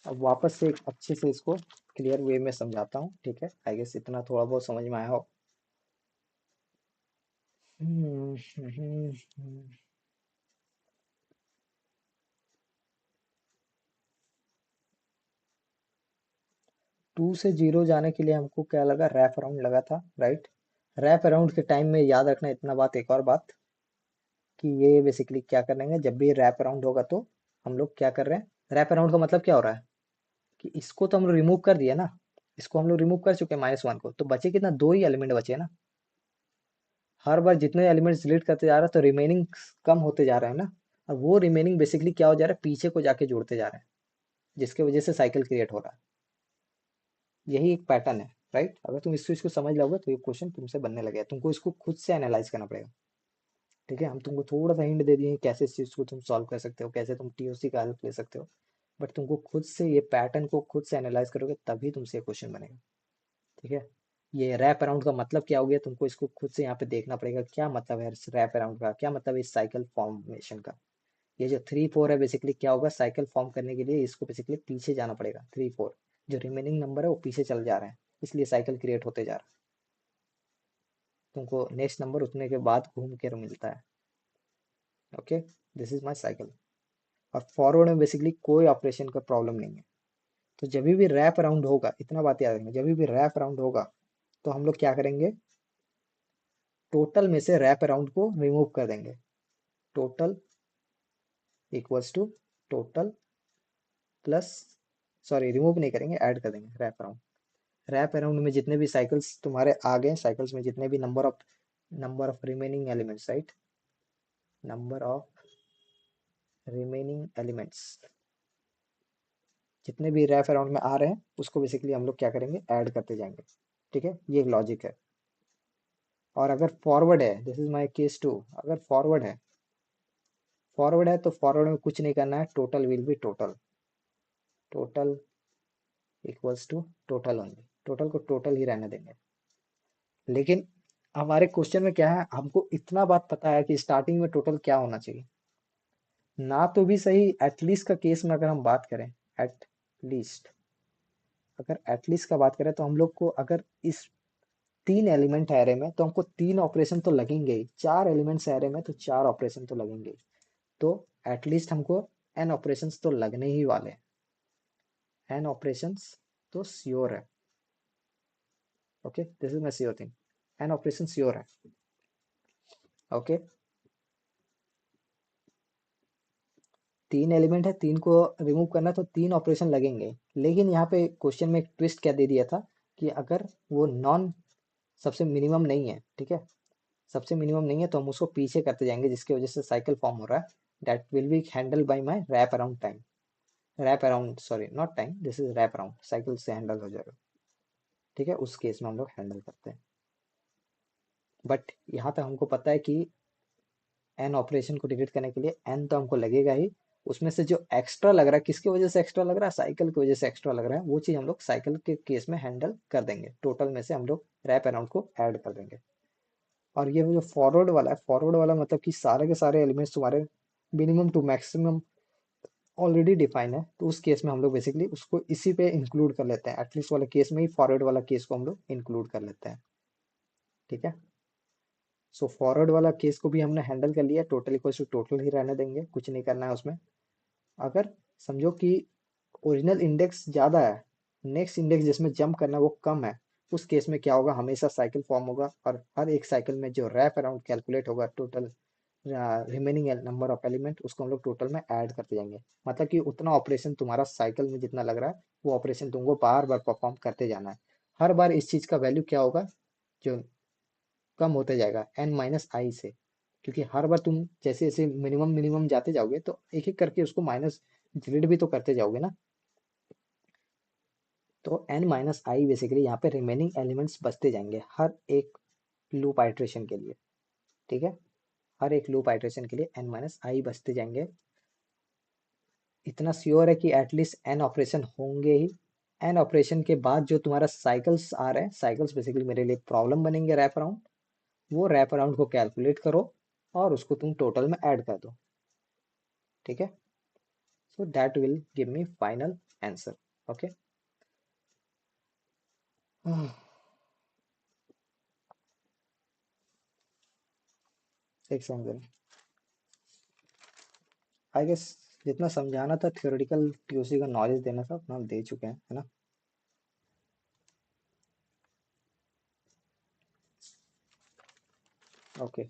अब वापस से एक अच्छे से इसको क्लियर वे में समझाता हूँ, ठीक है। आई गेस इतना थोड़ा बहुत समझ में आया हो। 2 से 0 जाने के लिए हमको क्या लगा, रैप अराउंड लगा था, राइट। रैप अराउंड के टाइम में याद रखना इतना बात, एक और बात, कि ये बेसिकली क्या करेंगे, जब भी रैप अराउंड होगा तो हम लोग क्या कर रहे हैं, रैप अराउंड का मतलब क्या हो रहा है कि इसको तो हम लोग रिमूव कर दिया ना, इसको हम लोग रिमूव कर चुके हैं -1 को, तो बचे कितना, 2 ही एलिमेंट बचे ना। हर बार जितने एलिमेंट्स डिलीट करते जा रहा है तो रिमेनिंग कम होते जा रहा है ना। और वो रिमेनिंग बेसिकली क्या हो जा रहा है, पीछे को जाके जोड़ते जा रहे हैं, जिसके वजह से साइकिल क्रिएट हो रहा है। यही एक पैटर्न है, राइट। अगर तुम इस चीज को समझ लोगे तो ये क्वेश्चन तुमसे बनने लगेगा, तुमको इसको खुद से एनालाइज करना पड़ेगा, ठीक है। हम तुमको थोड़ा सा हिंट दे दिए कैसे इस चीज को तुम सॉल्व कर सकते हो, कैसे तुम टीओसी का हेल्प ले सकते हो, बट तुमको खुद से ये पैटर्न को खुद से एनालाइज करोगे तभी तुमसे क्वेश्चन बनेगा, ठीक है। ये रैप अराउंड का मतलब क्या हो गया, तुमको इसको खुद से यहाँ पे देखना पड़ेगा, क्या मतलब है रैप अराउंड का, क्या मतलब है इस साइकिल फॉर्मेशन का। ये जो 3 4 है बेसिकली क्या होगा, साइकिल फॉर्म करने के लिए इसको बेसिकली पीछे जाना पड़ेगा, 3 4 जो रिमेनिंग नंबर है वो पीछे चल जा रहे हैं, इसलिए साइकिल क्रिएट होते जा रहा है। तुमको नेक्स्ट नंबर उतने के बाद घूम के मिलता है, okay. This is my cycle. और फॉरवर्ड में बेसिकली कोई ऑपरेशन का प्रॉब्लम नहीं है। तो जब भी रैप अराउंड होगा, इतना बात याद रखना, जब भी रैप अराउंड होगा तो हम लोग क्या करेंगे, टोटल में से रैप अराउंड को रिमूव कर देंगे। Total equals to total plus, sorry remove नहीं करेंगे, ऐड कर देंगे रैप अराउंड। रैप अराउंड में जितने भी साइकिल्स तुम्हारे आ गए, साइकिल्स में जितने भी number of remaining elements, right, number of remaining elements जितने भी रैप अराउंड में आ रहे हैं उसको बेसिकली हम लोग क्या करेंगे, ऐड करते जाएंगे, ठीक है। ये एक लॉजिक है। और अगर फॉरवर्ड है, this is my case two, अगर फॉरवर्ड है तो फॉरवर्ड में कुछ नहीं करना है, total will be total, total equals to total only, total को टोटल ही रहने देंगे। लेकिन हमारे क्वेश्चन में क्या है, हमको इतना बात पता है कि स्टार्टिंग में टोटल क्या होना चाहिए, ना तो भी सही, एटलीस्ट का केस में अगर हम बात करें, एट लीस्ट, अगर एटलीस्ट का बात करें तो हम लोग को अगर इस 3 एलिमेंट है एरे में तो हमको 3 ऑपरेशन तो लगेंगे ही, 4 एलिमेंट्स एरे में तो 4 ऑपरेशन तो लगेंगे ही। तो एटलीस्ट हमको n ऑपरेशंस तो लगने ही वाले हैं, n ऑपरेशंस तो श्योर है, okay. This is my sure thing, n operation sure है, ओके। 3 एलिमेंट है, 3 को रिमूव करना है तो 3 ऑपरेशन लगेंगे। लेकिन यहाँ पे क्वेश्चन में एक ट्विस्ट क्या दे दिया था कि अगर वो नॉन सबसे मिनिमम नहीं है, ठीक है, सबसे मिनिमम नहीं है तो हम उसको पीछे करते जाएंगे, जिसकी वजह से साइकिल फॉर्म हो रहा है, that will be handle bye my wrap around time, wrap around, sorry not time, this is wrap around, cycle से हैंडल हो जाएगा, ठीक है, उस केस में हम लोग हैंडल करते हैं। बट यहाँ तक हमको पता है कि एन ऑपरेशन को डिलीट करने के लिए एन तो हमको लगेगा ही, उसमें से जो एक्स्ट्रा लग रहा है, किसकी वजह से एक्स्ट्रा लग रहा है, साइकिल की वजह से एक्स्ट्रा लग रहा है, वो चीज हम लोग साइकिल के केस में हैंडल कर देंगे। टोटल में से हम लोग रैप अराउंड को ऐड कर देंगे। और ये जो फॉरवर्ड वाला है, फॉरवर्ड वाला मतलब कि सारे के सारे एलिमेंट्स तुम्हारे minimum to maximum already define है, तो उस केस में हम लोग बेसिकली उसको इसी पे इंक्लूड कर लेते हैं। एटलीस्ट वाले केस में ही फॉरवर्ड वाला केस को हम लोग इंक्लूड कर लेते हैं। ठीक है, सो फॉरवर्ड वाला केस को भी हमने हैंडल कर लिया। टोटल इक्वल टू टोटल ही रहने देंगे, कुछ नहीं करना है उसमें। अगर समझो कि ओरिजिनल इंडेक्स ज़्यादा है, नेक्स्ट इंडेक्स जिसमें जंप करना है वो कम है, उस केस में क्या होगा, हमेशा साइकिल फॉर्म होगा और हर एक साइकिल में जो रैप अराउंड कैलकुलेट होगा, total remaining number of element, उसको हम लोग टोटल में ऐड करते जाएंगे। मतलब कि उतना ऑपरेशन तुम्हारा साइकिल में जितना लग रहा है, वो ऑपरेशन तुमको बार बार परफॉर्म करते जाना है। हर बार इस चीज़ का वैल्यू क्या होगा, जो कम होते जाएगा एन माइनस आई से, क्योंकि हर बार तुम जैसे जैसे मिनिमम मिनिमम जाते जाओगे तो एक एक करके उसको माइनस डिलीट भी तो करते जाओगे ना। तो एन माइनस आई बेसिकली यहाँ पे रिमेनिंग एलिमेंट्स बचते जाएंगे हर एक लूप आइट्रेशन के लिए। ठीक है, हर एक लूप आइट्रेशन के लिए एन माइनस आई बचते जाएंगे। इतना श्योर है कि एटलीस्ट एन ऑपरेशन होंगे ही। एन ऑपरेशन के बाद जो तुम्हारा साइकिल्स आ रहे हैं, साइकिल्स बेसिकली मेरे लिए प्रॉब्लम बनेंगे रैप अराउंड, वो रैप अराउंड को कैलकुलेट करो और उसको तुम टोटल में ऐड कर दो। ठीक है, so that will give me final answer. Okay, एक सेकंड, आई गेस जितना समझाना था थ्योरेटिकल पीओसी का नॉलेज देना था उतना हम दे चुके हैं, है ना। ओके,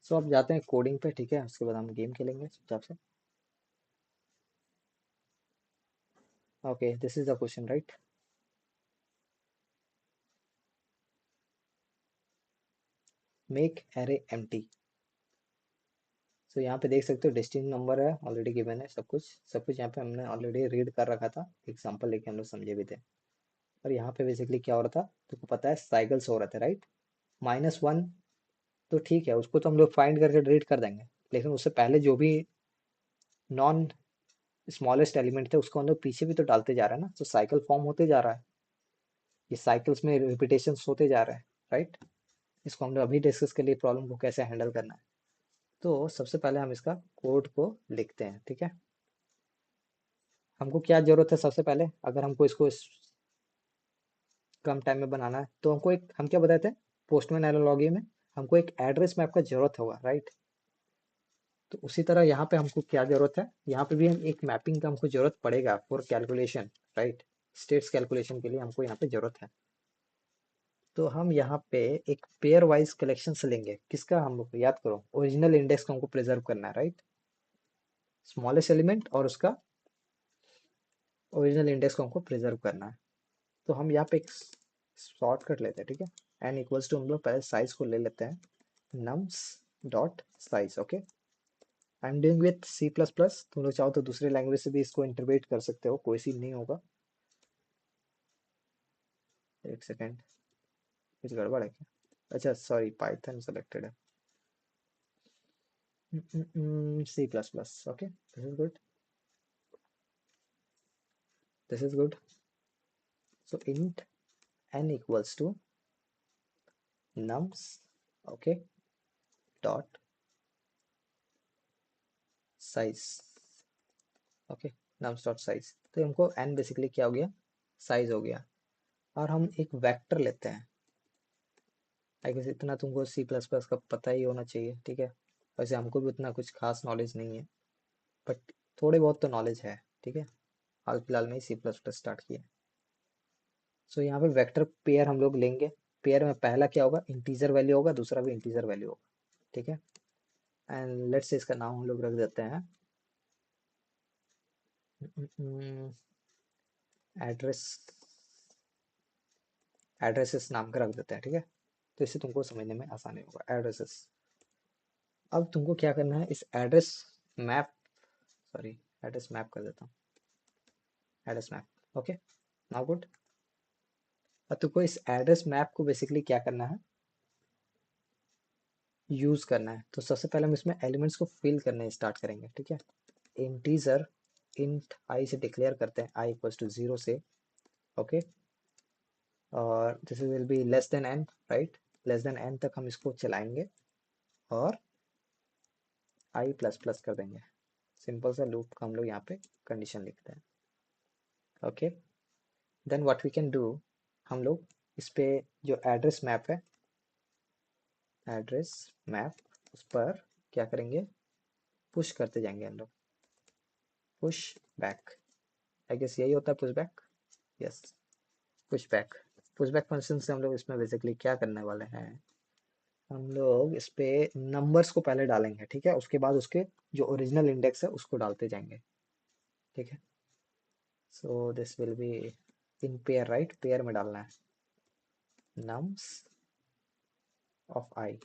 सो अब जाते हैं कोडिंग पे। ठीक है, उसके बाद हम गेम खेलेंगे चुपचाप से। Okay, this is the question right. Make array empty. So यहाँ पे देख सकते हो डेस्टिनी नंबर है, ऑलरेडी गिवन है, सब कुछ यहाँ पे हमने ऑलरेडी रीड कर रखा था, एग्जाम्पल लेके हम लोग समझे भी थे। और यहाँ पे बेसिकली क्या हो रहा था, तुमको पता है साइकिल्स हो रहे थे राइट। -1 तो ठीक है, उसको तो हम लोग फाइंड करके डिलीट कर देंगे, लेकिन उससे पहले जो भी नॉन स्मॉलेस्ट एलिमेंट थे उसको हम लोग पीछे भी तो डालते जा रहे हैं ना, तो साइकिल फॉर्म होते जा रहा है, ये साइकिल्स में रिपीटेशन होते जा रहे हैं राइट। इसको हम लोग अभी डिस्कस के लिए प्रॉब्लम को कैसे हैंडल करना है। तो सबसे पहले हम इसका कोड को लिखते हैं। ठीक है, हमको क्या जरूरत है, सबसे पहले अगर हमको इसको कम टाइम में बनाना है तो हमको एक, हम क्या बताए थे पोस्टमैन एनालॉजी में, हमको एक एड्रेस मैप का जरूरत होगा राइट। तो उसी तरह यहाँ पे हमको क्या जरूरत है, यहाँ पे भी हम एक मैपिंग का हमको जरूरत पड़ेगा for calculation right. States calculation के लिए हमको यहाँ पे जरूरत है। तो हम यहाँ पे एक पेयर वाइज कलेक्शन से लेंगे, किसका, हम लोग याद करो ओरिजिनल इंडेक्स को हमको प्रिजर्व करना है राइट, स्मॉलेस्ट एलिमेंट और उसका ओरिजिनल इंडेक्स को हमको प्रिजर्व करना है। तो हम यहाँ पे एक शॉर्टकट लेते हैं। ठीक है, एन इक्वल्स टू, हम लोग पहले साइज को ले लेते हैं, nums dot size. Okay, I am doing with C++, तुम लोग चाहो तो दूसरे लैंग्वेज से भी इसको इंटरप्रेट कर सकते हो, कोई सीन नहीं होगा। एक सेकेंड, कुछ गड़बड़ है क्या, अच्छा सॉरी, पाइथन सेलेक्टेड है। C++, okay, this is good, this is good. So int n equals to nums, okay, dot size. Okay, nums dot size, तो हमको n बेसिकली क्या हो गया, साइज हो गया। और हम एक वेक्टर लेते हैं, आई गेस इतना तुमको C++ का पता ही होना चाहिए। ठीक है, वैसे हमको भी उतना कुछ खास नॉलेज नहीं है, बट थोड़े बहुत तो नॉलेज है। ठीक है, हाल फिलहाल में ही C++ स्टार्ट किया। सो यहाँ पे वेक्टर पेयर हम लोग लेंगे, पेयर में पहला क्या होगा, इंटीजर वैल्यू होगा, दूसरा भी इंटीजर वैल्यू होगा। ठीक है, एंड लेट्स से इसका नाम हम लोग रख देते हैं एड्रेस, एड्रेसेस नाम का रख देते हैं। ठीक है, तो इससे तुमको समझने में आसानी होगा, एड्रेसेस। अब तुमको क्या करना है, इस address map, sorry address map कर देता हूँ, address map. Okay, now good. अब तुमको इस एड्रेस मैप को बेसिकली क्या करना है, यूज करना है। तो सबसे पहले हम इसमें एलिमेंट्स को फिल करने स्टार्ट करेंगे, ठीक है। इंटीजर इंट आई से डिक्लेयर करते हैं, आई इक्वल्स टू 0 से, ओके। और this will be less than n, right. Less than n तक हम इसको चलाएंगे और आई प्लस प्लस कर देंगे। सिंपल सा लूप का हम लोग यहाँ पे कंडीशन लिखते हैं, okay. Then what we can do, हम लोग इस पे जो एड्रेस मैप है, एड्रेस मैप, उस पर क्या करेंगे, पुश करते जाएंगे हम लोग। पुश बैक, आई गेस यही होता है push back, yes. Push back, push back function से हम लोग इसमें बेसिकली क्या करने वाले हैं, हम लोग इस पे नंबर्स को पहले डालेंगे, ठीक है। उसके बाद उसके जो ओरिजिनल इंडेक्स है उसको डालते जाएंगे, ठीक है। So this will be in pair, right, pair में डालना है नम्स ऑफ आई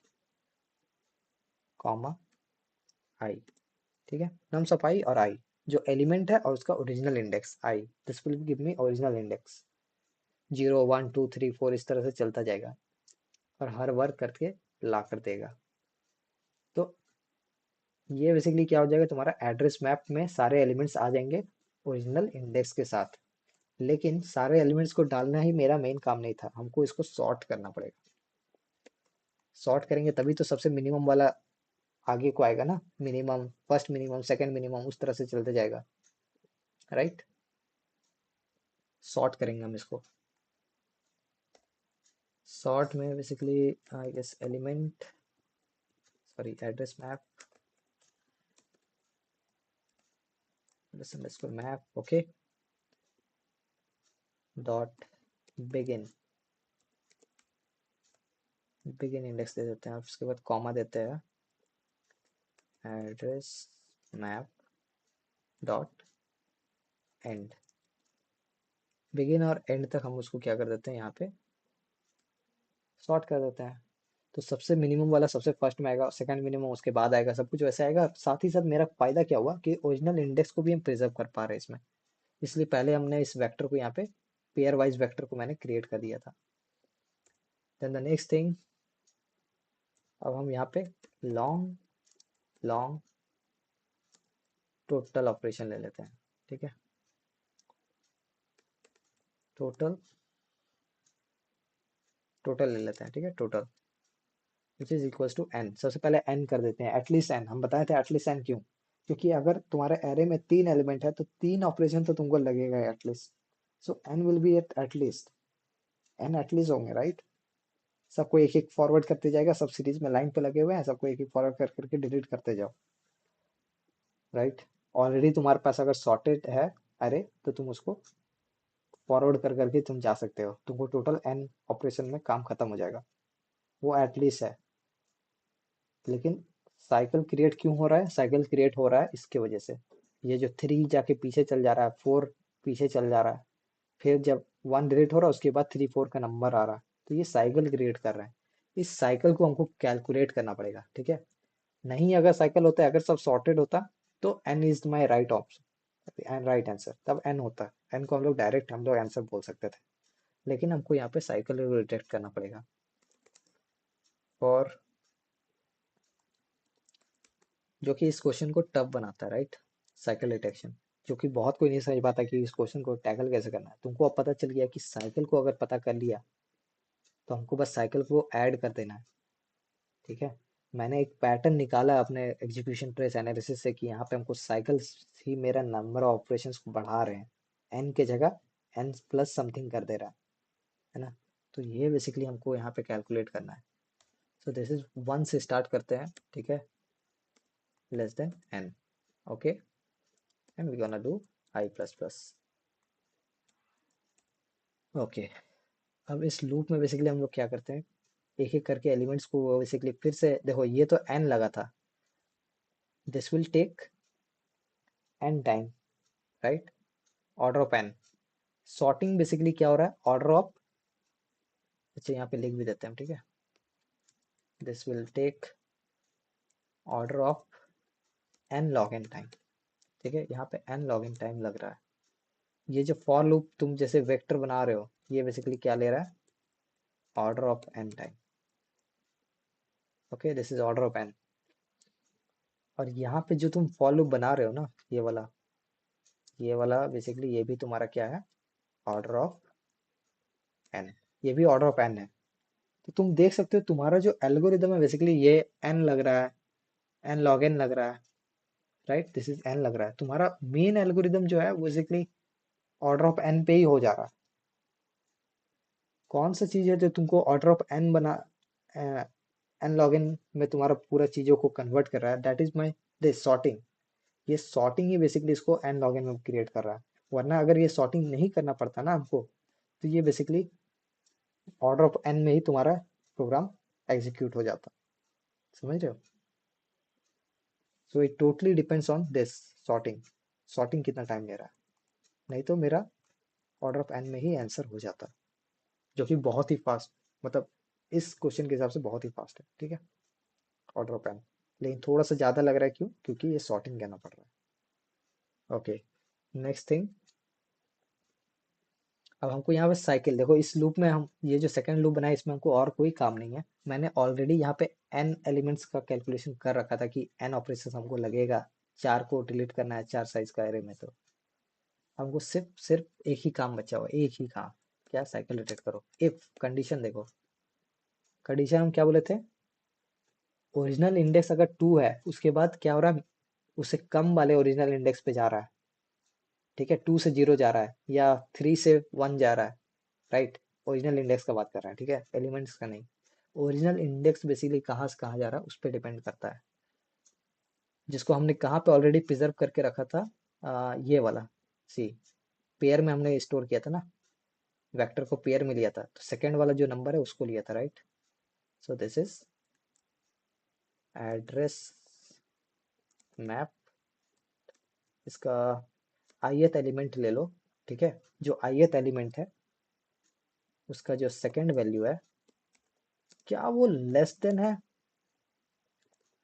कॉमा आई, ठीक है। नम्स ऑफ आई और आई जो एलिमेंट है और उसका original index I, this will give me original index 0 1 2 3 4 इस तरह से चलता जाएगा और हर वर्क करके ला कर देगा। तो ये बेसिकली क्या हो जाएगा, तुम्हारा एड्रेस मैप में सारे एलिमेंट्स आ जाएंगे ओरिजिनल इंडेक्स के साथ। लेकिन सारे एलिमेंट्स को डालना ही मेरा मेन काम नहीं था, हमको इसको सॉर्ट करना पड़ेगा। सॉर्ट करेंगे तभी तो सबसे मिनिमम वाला आगे को आएगा ना, minimum first minimum second minimum उस तरह से चलते जाएगा, राइट। सॉर्ट करेंगे हम इसको। सॉर्ट में basically I guess element, sorry address map, address underscore map, okay, dot begin, begin index दे देते हैं, उसके बाद कॉमा देते हैं, address map dot end. Begin और एंड तक हम उसको क्या कर देते हैं, यहाँ पे सॉर्ट कर देते हैं। तो सबसे मिनिमम वाला सबसे फर्स्ट में आएगा, सेकंड मिनिमम उसके बाद आएगा, सब कुछ वैसे आएगा। साथ ही साथ मेरा फायदा क्या हुआ कि ओरिजिनल इंडेक्स को भी हम प्रिजर्व कर पा रहे हैं इसमें, इसलिए पहले हमने इस वेक्टर को यहाँ पे पेयर वाइज वेक्टर को मैंने क्रिएट कर दिया था। देन द नेक्स्ट थिंग, अब हम यहाँ पे लॉन्ग लॉन्ग टोटल ऑपरेशन ले लेते हैं, ठीक है। टोटल टोटल ले लेते हैं, ठीक है, total which is equals to n. सबसे पहले एन कर देते हैं, एटलीस्ट एन। हम बताए थे एटलीस्ट एन क्यों, क्योंकि अगर तुम्हारे एरे में 3 एलिमेंट है तो 3 ऑपरेशन तो तुमको लगेगा at least. So n will be at at least, n at least होंगे, राइट। सबको एक एक फॉरवर्ड करते जाएगा, सब सीरीज में लाइन पे लगे हुए हैं, सबको एक एक फॉरवर्ड कर करके डिलीट करते जाओ, राइट। ऑलरेडी तुम्हारे पास अगर सॉर्टेड है अरे तो तुम उसको फॉरवर्ड कर करके तुम जा सकते हो, तुमको टोटल एन ऑपरेशन में काम खत्म हो जाएगा। वो एटलीस्ट है। लेकिन साइकिल क्रिएट क्यों हो रहा है, साइकिल क्रिएट हो रहा है इसके वजह से, ये जो 3 जाके पीछे चल जा रहा है, 4 पीछे चल जा रहा है, फिर जब 1 डिलीट हो रहा है उसके बाद 3 4 का नंबर आ रहा है, तो ये साइकिल क्रिएट कर रहा है। इस साइकिल को हमको कैलकुलेट करना पड़ेगा, ठीक है। नहीं अगर साइकिल होता है, अगर सब सॉर्टेड होता तो n is my right option, n right answer, तब एन होता, एन को हम लोग डायरेक्ट हम लोग आंसर बोल सकते थे। लेकिन हमको यहाँ पे साइकिल रिजेक्ट करना पड़ेगा। और जो कि इस क्वेश्चन को टफ बनाता है, राइट, साइकिल डिटेक्शन, जो कि बहुत कोई नहीं समझ पाता कि इस क्वेश्चन को टैकल कैसे करना है। तुमको अब पता चल गया कि साइकिल को अगर पता कर लिया तो हमको बस साइकिल को ऐड कर देना है, ठीक है। मैंने एक पैटर्न निकाला अपने एग्जीक्यूशन ट्रेस एनालिसिस से कि यहाँ पे हमको साइकिल्स ही मेरा नंबर ऑफ ऑपरेशंस को बढ़ा रहे हैं, एन के जगह एन प्लस समथिंग कर दे रहा है ना। तो ये बेसिकली हमको यहाँ पे कैलकुलेट करना है। सो दिस इज 1 से स्टार्ट करते हैं, ठीक है, less than n, okay, and we gonna do i plus plus, okay. अब इस लूप में बेसिकली हम लोग क्या करते हैं, एक एक करके एलिमेंट्स को बेसिकली फिर से देखो, ये तो एन लगा था, this will take n time, right, order of n. Sorting basically क्या हो रहा है, ऑर्डर ऑफ, अच्छा यहाँ पे लिख भी देते हैं, ठीक है, this will take order of n log n time, ठीक है। यहाँ पे एन लॉग एन टाइम लग रहा है। ये जो फॉर लूप तुम जैसे वेक्टर बना रहे हो, ये बेसिकली क्या ले रहा है, order of n time. Okay, this is order of n. और यहाँ पे जो तुम फॉर लूप बना रहे हो ना, ये वाला बेसिकली ये भी तुम्हारा क्या है, ऑर्डर ऑफ एन। ये भी ऑर्डर ऑफ एन है। तो तुम देख सकते हो तुम्हारा जो एल्गोरिदम है बेसिकली ये एन लग रहा है, एन लॉग एन लग रहा है, राइट, दिस इज एन लग रहा है। तुम्हारा मेन एल्गोरिदम जो है वो बेसिकली ऑर्डर ऑफ एन पे ही हो जा रहा है। कौन सा चीज है जो तुमको ऑर्डर ऑफ एन बना, एन लॉग एन में तुम्हारा पूरा चीजों को कन्वर्ट कर रहा है, that is my this sorting. ये सॉर्टिंग ही बेसिकली इसको एन लॉग एन में क्रिएट कर रहा है। वरना अगर ये सॉर्टिंग नहीं करना पड़ता ना हमको, तो ये बेसिकली ऑर्डर ऑफ एन में ही तुम्हारा प्रोग्राम एग्जीक्यूट हो जाता। समझ रहे हो? So it totally depends on this sorting, sorting कितना टाइम ले रहा है। नहीं तो मेरा ऑर्डर ऑफ एन में ही आंसर हो जाता, जो कि बहुत ही फास्ट, मतलब इस क्वेश्चन के हिसाब से बहुत ही फास्ट है, ठीक है, ऑर्डर ऑफ एन। लेकिन थोड़ा सा ज़्यादा लग रहा है, क्यों? क्योंकि ये सॉर्टिंग करना पड़ रहा है। ओके, नेक्स्ट थिंग, अब हमको यहाँ पे साइकिल देखो, इस लूप में हम ये जो सेकंड लूप बनाया इसमें हमको और कोई काम नहीं है। मैंने ऑलरेडी यहाँ पे एन एलिमेंट्स का कैलकुलेशन कर रखा था कि एन ऑपरेशन हमको लगेगा, चार को डिलीट करना है चार साइज का एरे में। तो हमको सिर्फ सिर्फ एक ही काम बचा हुआ, एक ही काम, क्या, साइकिल रोटेट करो। इफ कंडीशन देखो, कंडीशन हम क्या बोले थे, ओरिजिनल इंडेक्स अगर 2 है उसके बाद क्या हो रहा है, उससे कम वाले ओरिजिनल इंडेक्स पे जा रहा है, ठीक है, 2 से 0 जा रहा है या 3 से 1 जा रहा है, राइट। ओरिजिनल इंडेक्स का बात कर रहे हैं, ठीक है, एलिमेंट्स का नहीं। ओरिजिनल इंडेक्स बेसिकली कहाँ से कहाँ जा रहा है उस पर डिपेंड करता है, जिसको हमने कहाँ पे ऑलरेडी प्रिजर्व करके रखा था, ये वाला, सी, पेयर में हमने स्टोर किया था ना, वेक्टर को पेयर में लिया था, तो सेकंड वाला जो नंबर है उसको लिया था, right. So this is address map, इसका ith एलिमेंट ले लो, ठीक है, जो ith एलिमेंट है उसका जो सेकंड वैल्यू है, क्या वो लेस देन है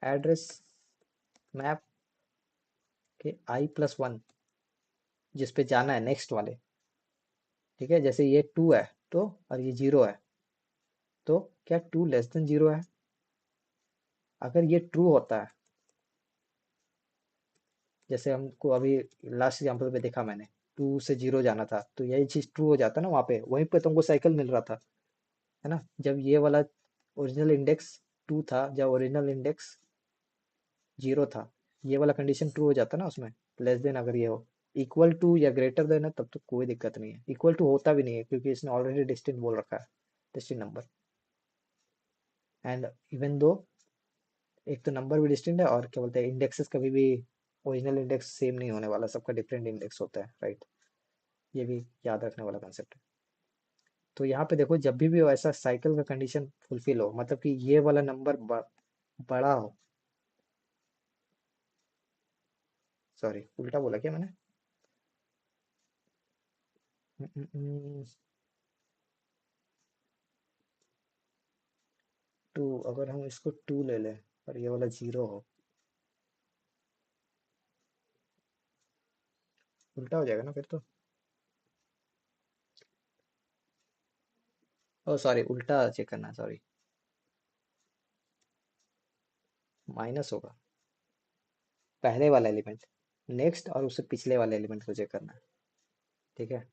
एड्रेस मैप के i+1, जिस पे जाना है नेक्स्ट वाले, ठीक है, जैसे ये 2 है तो, और ये 0 है, तो क्या 2 लेस देन 0 है? अगर ये ट्रू होता है, जैसे हमको अभी लास्ट एग्जांपल में देखा मैंने, 2 से 0 जाना था, तो यही चीज ट्रू हो जाता ना, वहाँ पे वहीं पे तुमको साइकिल मिल रहा था, है ना, जब ये वाला ओरिजिनल इंडेक्स 2 था, जब ओरिजिनल इंडेक्स 0 था, ये वाला कंडीशन ट्रू हो जाता ना उसमें, लेस देन अगर ये हो, इक्वल टू या ग्रेटर देन है तब तो कोई दिक्कत नहीं है। इक्वल टू होता भी नहीं है क्योंकि इसने ऑलरेडी डिस्टिंक्ट बोल रखा है, distinct number. And even though, एक तो नंबर भी डिस्टिंक्ट है, और क्या बोलते हैं, इंडेक्सेस कभी भी ओरिजिनल इंडेक्स सेम नहीं होने वाला, सबका डिफरेंट इंडेक्स होता है, राइट। ये भी याद रखने वाला कंसेप्ट है। तो यहाँ पे देखो, जब भी ऐसा साइकिल का कंडीशन फुलफिल हो, मतलब कि ये वाला नंबर बड़ा हो, सॉरी उल्टा बोला क्या मैंने, 2, अगर हम इसको 2 ले लें और ये वाला 0 हो, उल्टा हो जाएगा ना फिर तो। ओ सॉरी, उल्टा चेक करना, सॉरी, माइनस होगा, पहले वाला एलिमेंट नेक्स्ट और उससे पिछले वाले एलिमेंट को चेक करना है, ठीक है।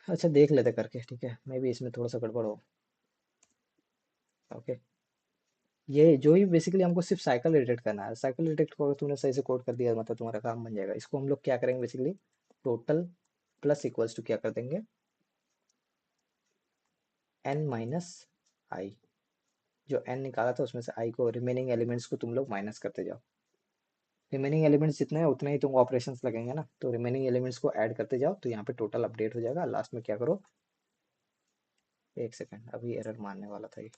अच्छा देख लेते करके, ठीक है, मे भी इसमें थोड़ा सा गड़बड़ हो। ओके, ये जो ही बेसिकली हमको सिर्फ साइकिल रिलेटेड करना है, साइकिल रिलेटेड को अगर तूने सही से कोड कर दिया मतलब तुम्हारा काम बन जाएगा। इसको हम लोग क्या करेंगे basically, total plus equals to क्या कर देंगे, n माइनस आई, जो n निकाला था उसमें से i को, रिमेनिंग एलिमेंट्स को तुम लोग माइनस करते जाओ। रिमेनिंग एलिमेंट्स जितने हैं उतने ही तुमको ऑपरेशंस लगेंगे ना, तो रिमेनिंग एलिमेंट्स को ऐड करते जाओ, तो यहाँ पे टोटल अपडेट हो जाएगा। लास्ट में क्या करो, एक सेकेंड, अभी एरर मारने वाला था ये,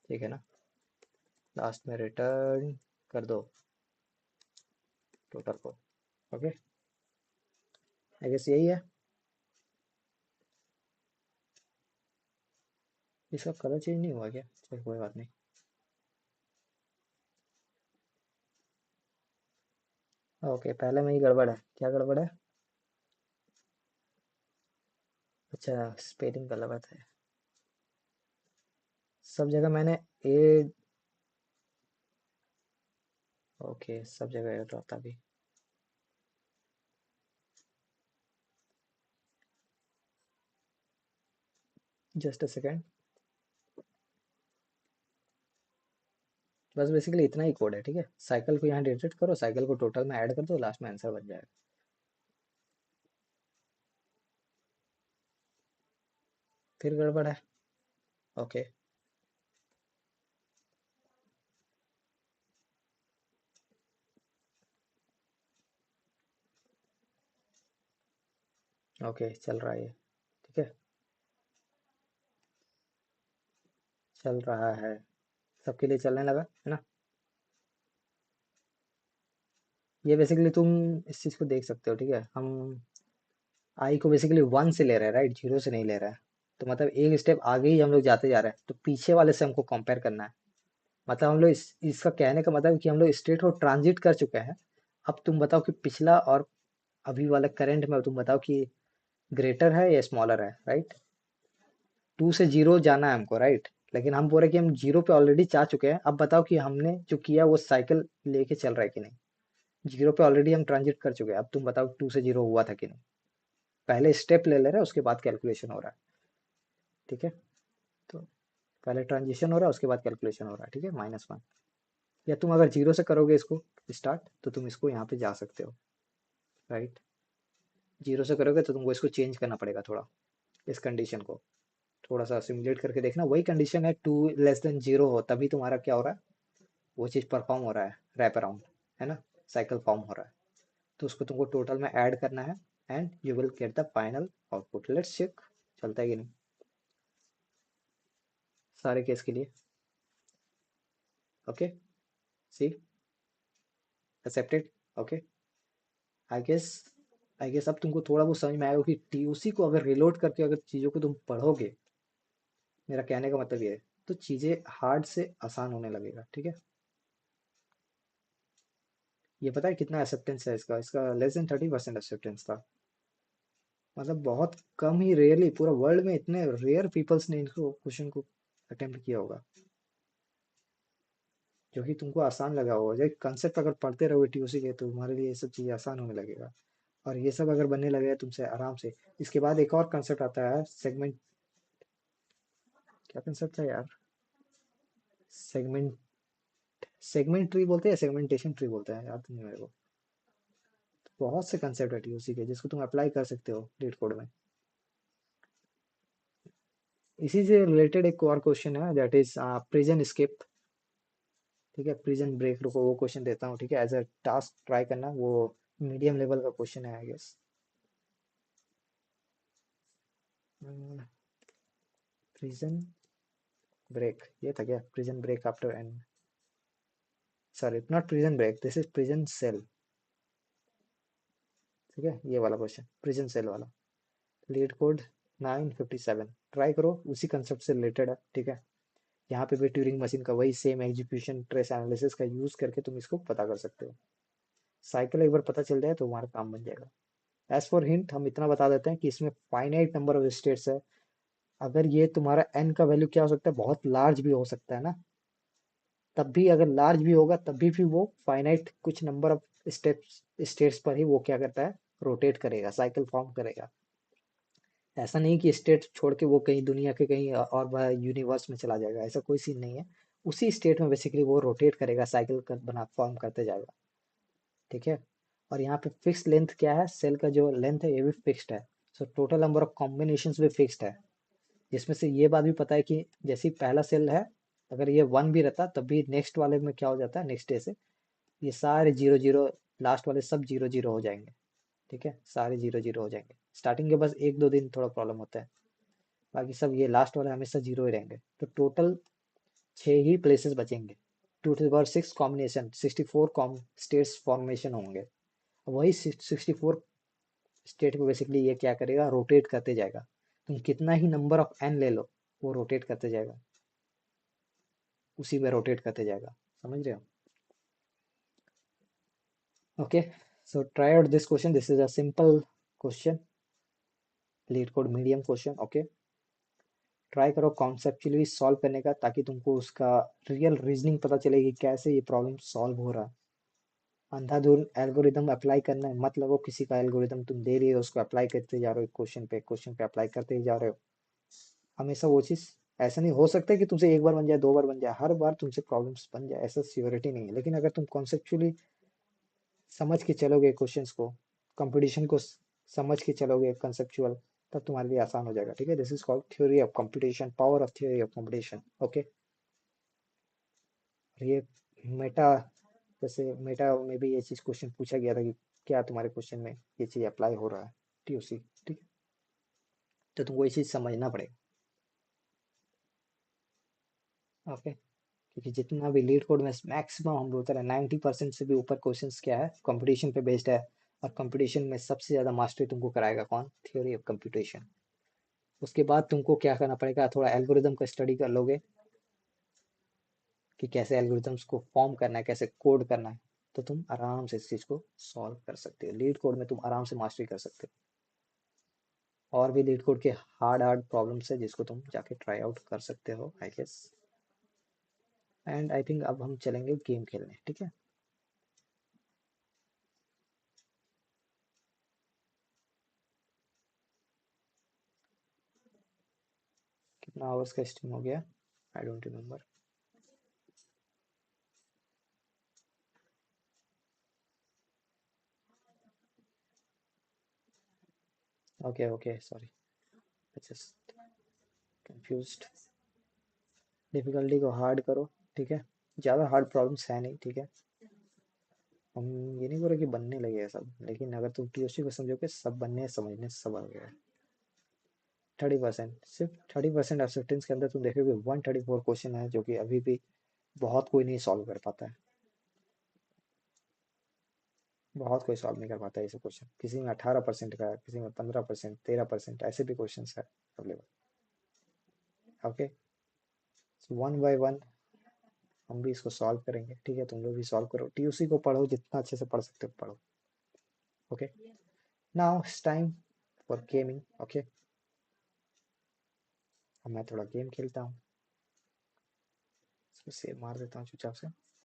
ठीक है ना, लास्ट में रिटर्न कर दो टोटल को। ओके, आई गेस यही है। इसका कलर चेंज नहीं हुआ क्या? चल कोई बात नहीं। ओके, पहले में ही गड़बड़ है, क्या गड़बड़ है? अच्छा, स्पेलिंग गलत है। सब जगह मैंने ए, ओके सब जगह ए होता भी। Just a second. बस बेसिकली इतना ही कोड है, ठीक है। साइकिल को यहाँ डिलीट करो, साइकिल को टोटल में ऐड कर दो, लास्ट में आंसर बन जाएगा। फिर गड़बड़ है। ओके। ओके चल रहा है ये, ठीक है। चल रहा है, सबके लिए चलने लगा है ना। ये बेसिकली तुम इस चीज को देख सकते हो, ठीक है। हम आई को बेसिकली वन से ले रहे हैं, राइट, जीरो से नहीं ले रहा है। तो मतलब एक स्टेप आगे ही हम लोग जाते जा रहे हैं, तो पीछे वाले से हमको कंपेयर करना है। मतलब हम लोग इसका कहने का मतलब कि हम लोग स्टेट को ट्रांजिट कर चुके हैं। अब तुम बताओ कि पिछला और अभी वाला करंट में तुम बताओ कि ग्रेटर है या स्मॉलर है, राइट। टू से जीरो जाना है हमको, राइट। लेकिन हम बोल रहे कि हम जीरो पे ऑलरेडी जा चुके हैं। अब बताओ कि हमने जो किया वो साइकिल लेके चल रहा है कि नहीं। जीरो पे ऑलरेडी हम ट्रांजिट कर चुके हैं, अब तुम बताओ टू से जीरो हुआ था कि नहीं। पहले स्टेप ले ले रहे हैं, उसके बाद कैलकुलेशन हो रहा है, ठीक है। तो पहले ट्रांजिशन हो रहा है, उसके बाद कैलकुलेशन हो रहा है, ठीक है। -1। या तुम अगर जीरो से करोगे इसको स्टार्ट, तो तुम इसको यहाँ पे जा सकते हो, राइट। जीरो से करोगे तो तुमको इसको चेंज करना पड़ेगा थोड़ा, इस कंडीशन को थोड़ा सा सिमुलेट करके देखना। वही कंडीशन है, टू लेस देन जीरो हो तभी तुम्हारा क्या हो रहा है, वो चीज़ परफॉर्म हो रहा है, रैप अराउंड, है ना, साइकिल फॉर्म हो रहा है। तो उसको तुमको टोटल में ऐड करना है, and you will get the final output. Let's check चलता है कि नहीं सारे केस के लिए। Okay, see, accepted. Okay, I guess, अब तुमको थोड़ा बहुत समझ में आएगा कि टीयूसी को अगर रिलोड करके अगर चीज़ों को तुम पढ़ोगे, मेरा कहने का मतलब ये है, तो चीज़ें हार्ड से आसान होने लगेगा, ठीक है। ये पता है कितना एक्सेप्टेंस है इसका? लेस देन 30% एक्सेप्टेंस था। मतलब बहुत कम ही, रेयरली, पूरा वर्ल्ड में इतने रेयर पीपल्स ने इनको क्वेश्चन को अटेम्प्ट किया होगा, जो कि तुमको आसान लगा होगा। जब कंसेप्ट अगर पढ़ते रहोगे टीओसी के, तो तुम्हारे लिए ये सब चीज़ें आसान होने लगेगा। और ये सब अगर बनने लगे तुमसे आराम से। इसके बाद एक और कंसेप्ट आता है, सेगमेंट, क्या कंसेप्ट था यार, सेगमेंट, सेगमेंट ट्री बोलते हैं, सेगमेंटेशन ट्री बोलते हैं, याद नहीं मेरे को। बहुत से कंसेप्ट है टीओसी के जिसको तुम अप्लाई कर सकते हो लीड कोड में। इसी से रिलेटेड एक और क्वेश्चन है, दैट इज प्रिजन स्केप, ठीक है। प्रिजन ब्रेक, रुको वो क्वेश्चन देता हूँ, ठीक है। एज अ टास्क ट्राई करना, वो मीडियम लेवल का क्वेश्चन है आई गेस। प्रिजन ब्रेक, ये था क्या? Prison break after and, sorry not prison break, this is prison cell, ठीक है। ये वाला क्वेश्चन प्रिजन सेल वाला, लीड कोड 957, ट्राई करो, उसी कंसेप्ट से रिलेटेड है, ठीक है। यहाँ पे भी ट्यूरिंग मशीन का वही सेम एग्जीक्यूशन ट्रेस एनालिसिस का यूज करके तुम इसको पता कर सकते हो। साइकिल एक बार पता चल जाए तो हमारा काम बन जाएगा। एज फॉर हिंट हम इतना बता देते हैं कि इसमें फाइनाइट नंबर ऑफ स्टेट्स है। अगर ये तुम्हारा एन का वैल्यू क्या हो सकता है, बहुत लार्ज भी हो सकता है ना। तब भी अगर लार्ज भी होगा तब भी वो फाइनाइट कुछ नंबर ऑफ स्टेप्स, स्टेट्स पर ही वो क्या करता है, रोटेट करेगा, साइकिल फॉर्म करेगा। ऐसा नहीं कि स्टेट छोड़ के वो कहीं दुनिया के कहीं और यूनिवर्स में चला जाएगा, ऐसा कोई सीन नहीं है। उसी स्टेट में बेसिकली वो रोटेट करेगा, साइकिल कर बना फॉर्म करते जाएगा, ठीक है। और यहाँ पे फिक्स लेंथ क्या है, सेल का जो लेंथ है ये भी फिक्स्ड है। So total number of combinations भी फिक्स्ड है। जिसमें से ये बात भी पता है कि जैसे ही पहला सेल है, अगर ये वन भी रहता तब भी नेक्स्ट वाले में क्या हो जाता है, नेक्स्ट डे से ये सारे जीरो जीरो, लास्ट वाले सब जीरो जीरो हो जाएंगे, ठीक है। सारे जीरो जीरो हो जाएंगे। स्टार्टिंग के बस एक दो दिन थोड़ा प्रॉब्लम होता है, बाकी सब ये लास्ट वाले हमेशा जीरो ही रहेंगे। तो टोटल 6 ही प्लेसेस बचेंगे। 2 to the power 6 combination, 64 com states formation होंगे। वही 64 स्टेट को बेसिकली ये क्या करेगा, रोटेट करते जाएगा। तुम कितना ही नंबर ऑफ एन ले लो, वो रोटेट करते जाएगा, उसी में रोटेट करते जाएगा, समझ रहे हो? Okay. So try out this question. This is a simple question, leet code medium question. Okay, try करो कॉन्सेप्चुअली सॉल्व करने का, ताकि तुमको उसका रियल रीजनिंग पता चले कि कैसे ये प्रॉब्लम सॉल्व हो रहा है. अंधाधुन एल्गोरिदम अप्लाई करना है मत. लगो किसी का एल्गोरिदम तुम दे रही हो, उसको अप्लाई करते जा रहे हो, क्वेश्चन पे अप्लाई करते ही जा रहे हो. हमेशा वो चीज ऐसा नहीं हो सकता कि तुमसे एक बार बन जाए, दो बार बन जाए, हर बार तुमसे प्रॉब्लम्स बन जाए, ऐसा श्योरिटी नहीं है. लेकिन अगर तुम कॉन्सेप्चुअली समझ के चलोगे क्वेश्चंस को, कंपटीशन को समझ के चलोगे कंसेप्चुअल, तब तुम्हारे लिए आसान हो जाएगा. ठीक है, this is called theory of competition, power of theory of competition. Okay, ये मेटा, जैसे मेटा में भी ये चीज क्वेश्चन पूछा गया था कि क्या तुम्हारे क्वेश्चन में ये चीज अप्लाई हो रहा है, टीओसी. ठीक है, तो तुमको ये चीज समझना पड़ेगा. ओके, क्योंकि जितना भी लीड कोड में मैक्सिमम हम बोलते हैं 90% से भी ऊपर क्वेश्चंस क्या है, कंपटीशन पे बेस्ड है. और कंपटीशन में सबसे ज़्यादा मास्टरी तुमको कराएगा कौन, थ्योरी ऑफ कंप्यूटेशन. उसके बाद तुमको क्या करना पड़ेगा, थोड़ा एल्गोरिदम का स्टडी कर लोगे कि कैसे एल्गोरिदम्स को फॉर्म करना है, कैसे कोड करना है, तो तुम आराम से इस चीज़ को सॉल्व कर सकते हो. लीड कोड में तुम आराम से मास्टरी कर सकते हो. और भी लीड कोड के हार्ड हार्ड प्रॉब्लम्स है जिसको तुम जाके ट्राई आउट कर सकते हो, I guess. And I think अब हम चलेंगे गेम खेलने. ठीक है, कितना आवर्स का स्ट्रीम हो गया, I don't remember. Okay okay, sorry, just confused. Difficulty को हार्ड करो. ठीक है, ज़्यादा हार्ड प्रॉब्लम्स है नहीं. ठीक है, हम ये नहीं बोल रहे कि बनने लगे हैं सब, लेकिन अगर तुम टीओसी को समझोगे, सब बनने समझने सब आ गया है. 30%, सिर्फ 30% एक्सेप्टेंस के अंदर तुम देखोगे 134 क्वेश्चन है, जो कि अभी भी बहुत कोई नहीं सॉल्व कर पाता है. बहुत कोई सॉल्व नहीं कर पाता है ऐसे क्वेश्चन. किसी में 18% का है, किसी में 15%, 13%, ऐसे भी क्वेश्चन है available. Okay, one by one हम भी इसको सॉल्व करेंगे. ठीक है, तुम लोग भी सॉल्व करो, टीयूसी को पढ़ो, जितना अच्छे से पढ़ सकते हो पढ़ो. Okay, now it's time for gaming. Okay, अब मैं थोड़ा गेम खेलता हूँ. इसको सेव मार देता हूँ चुपचाप से.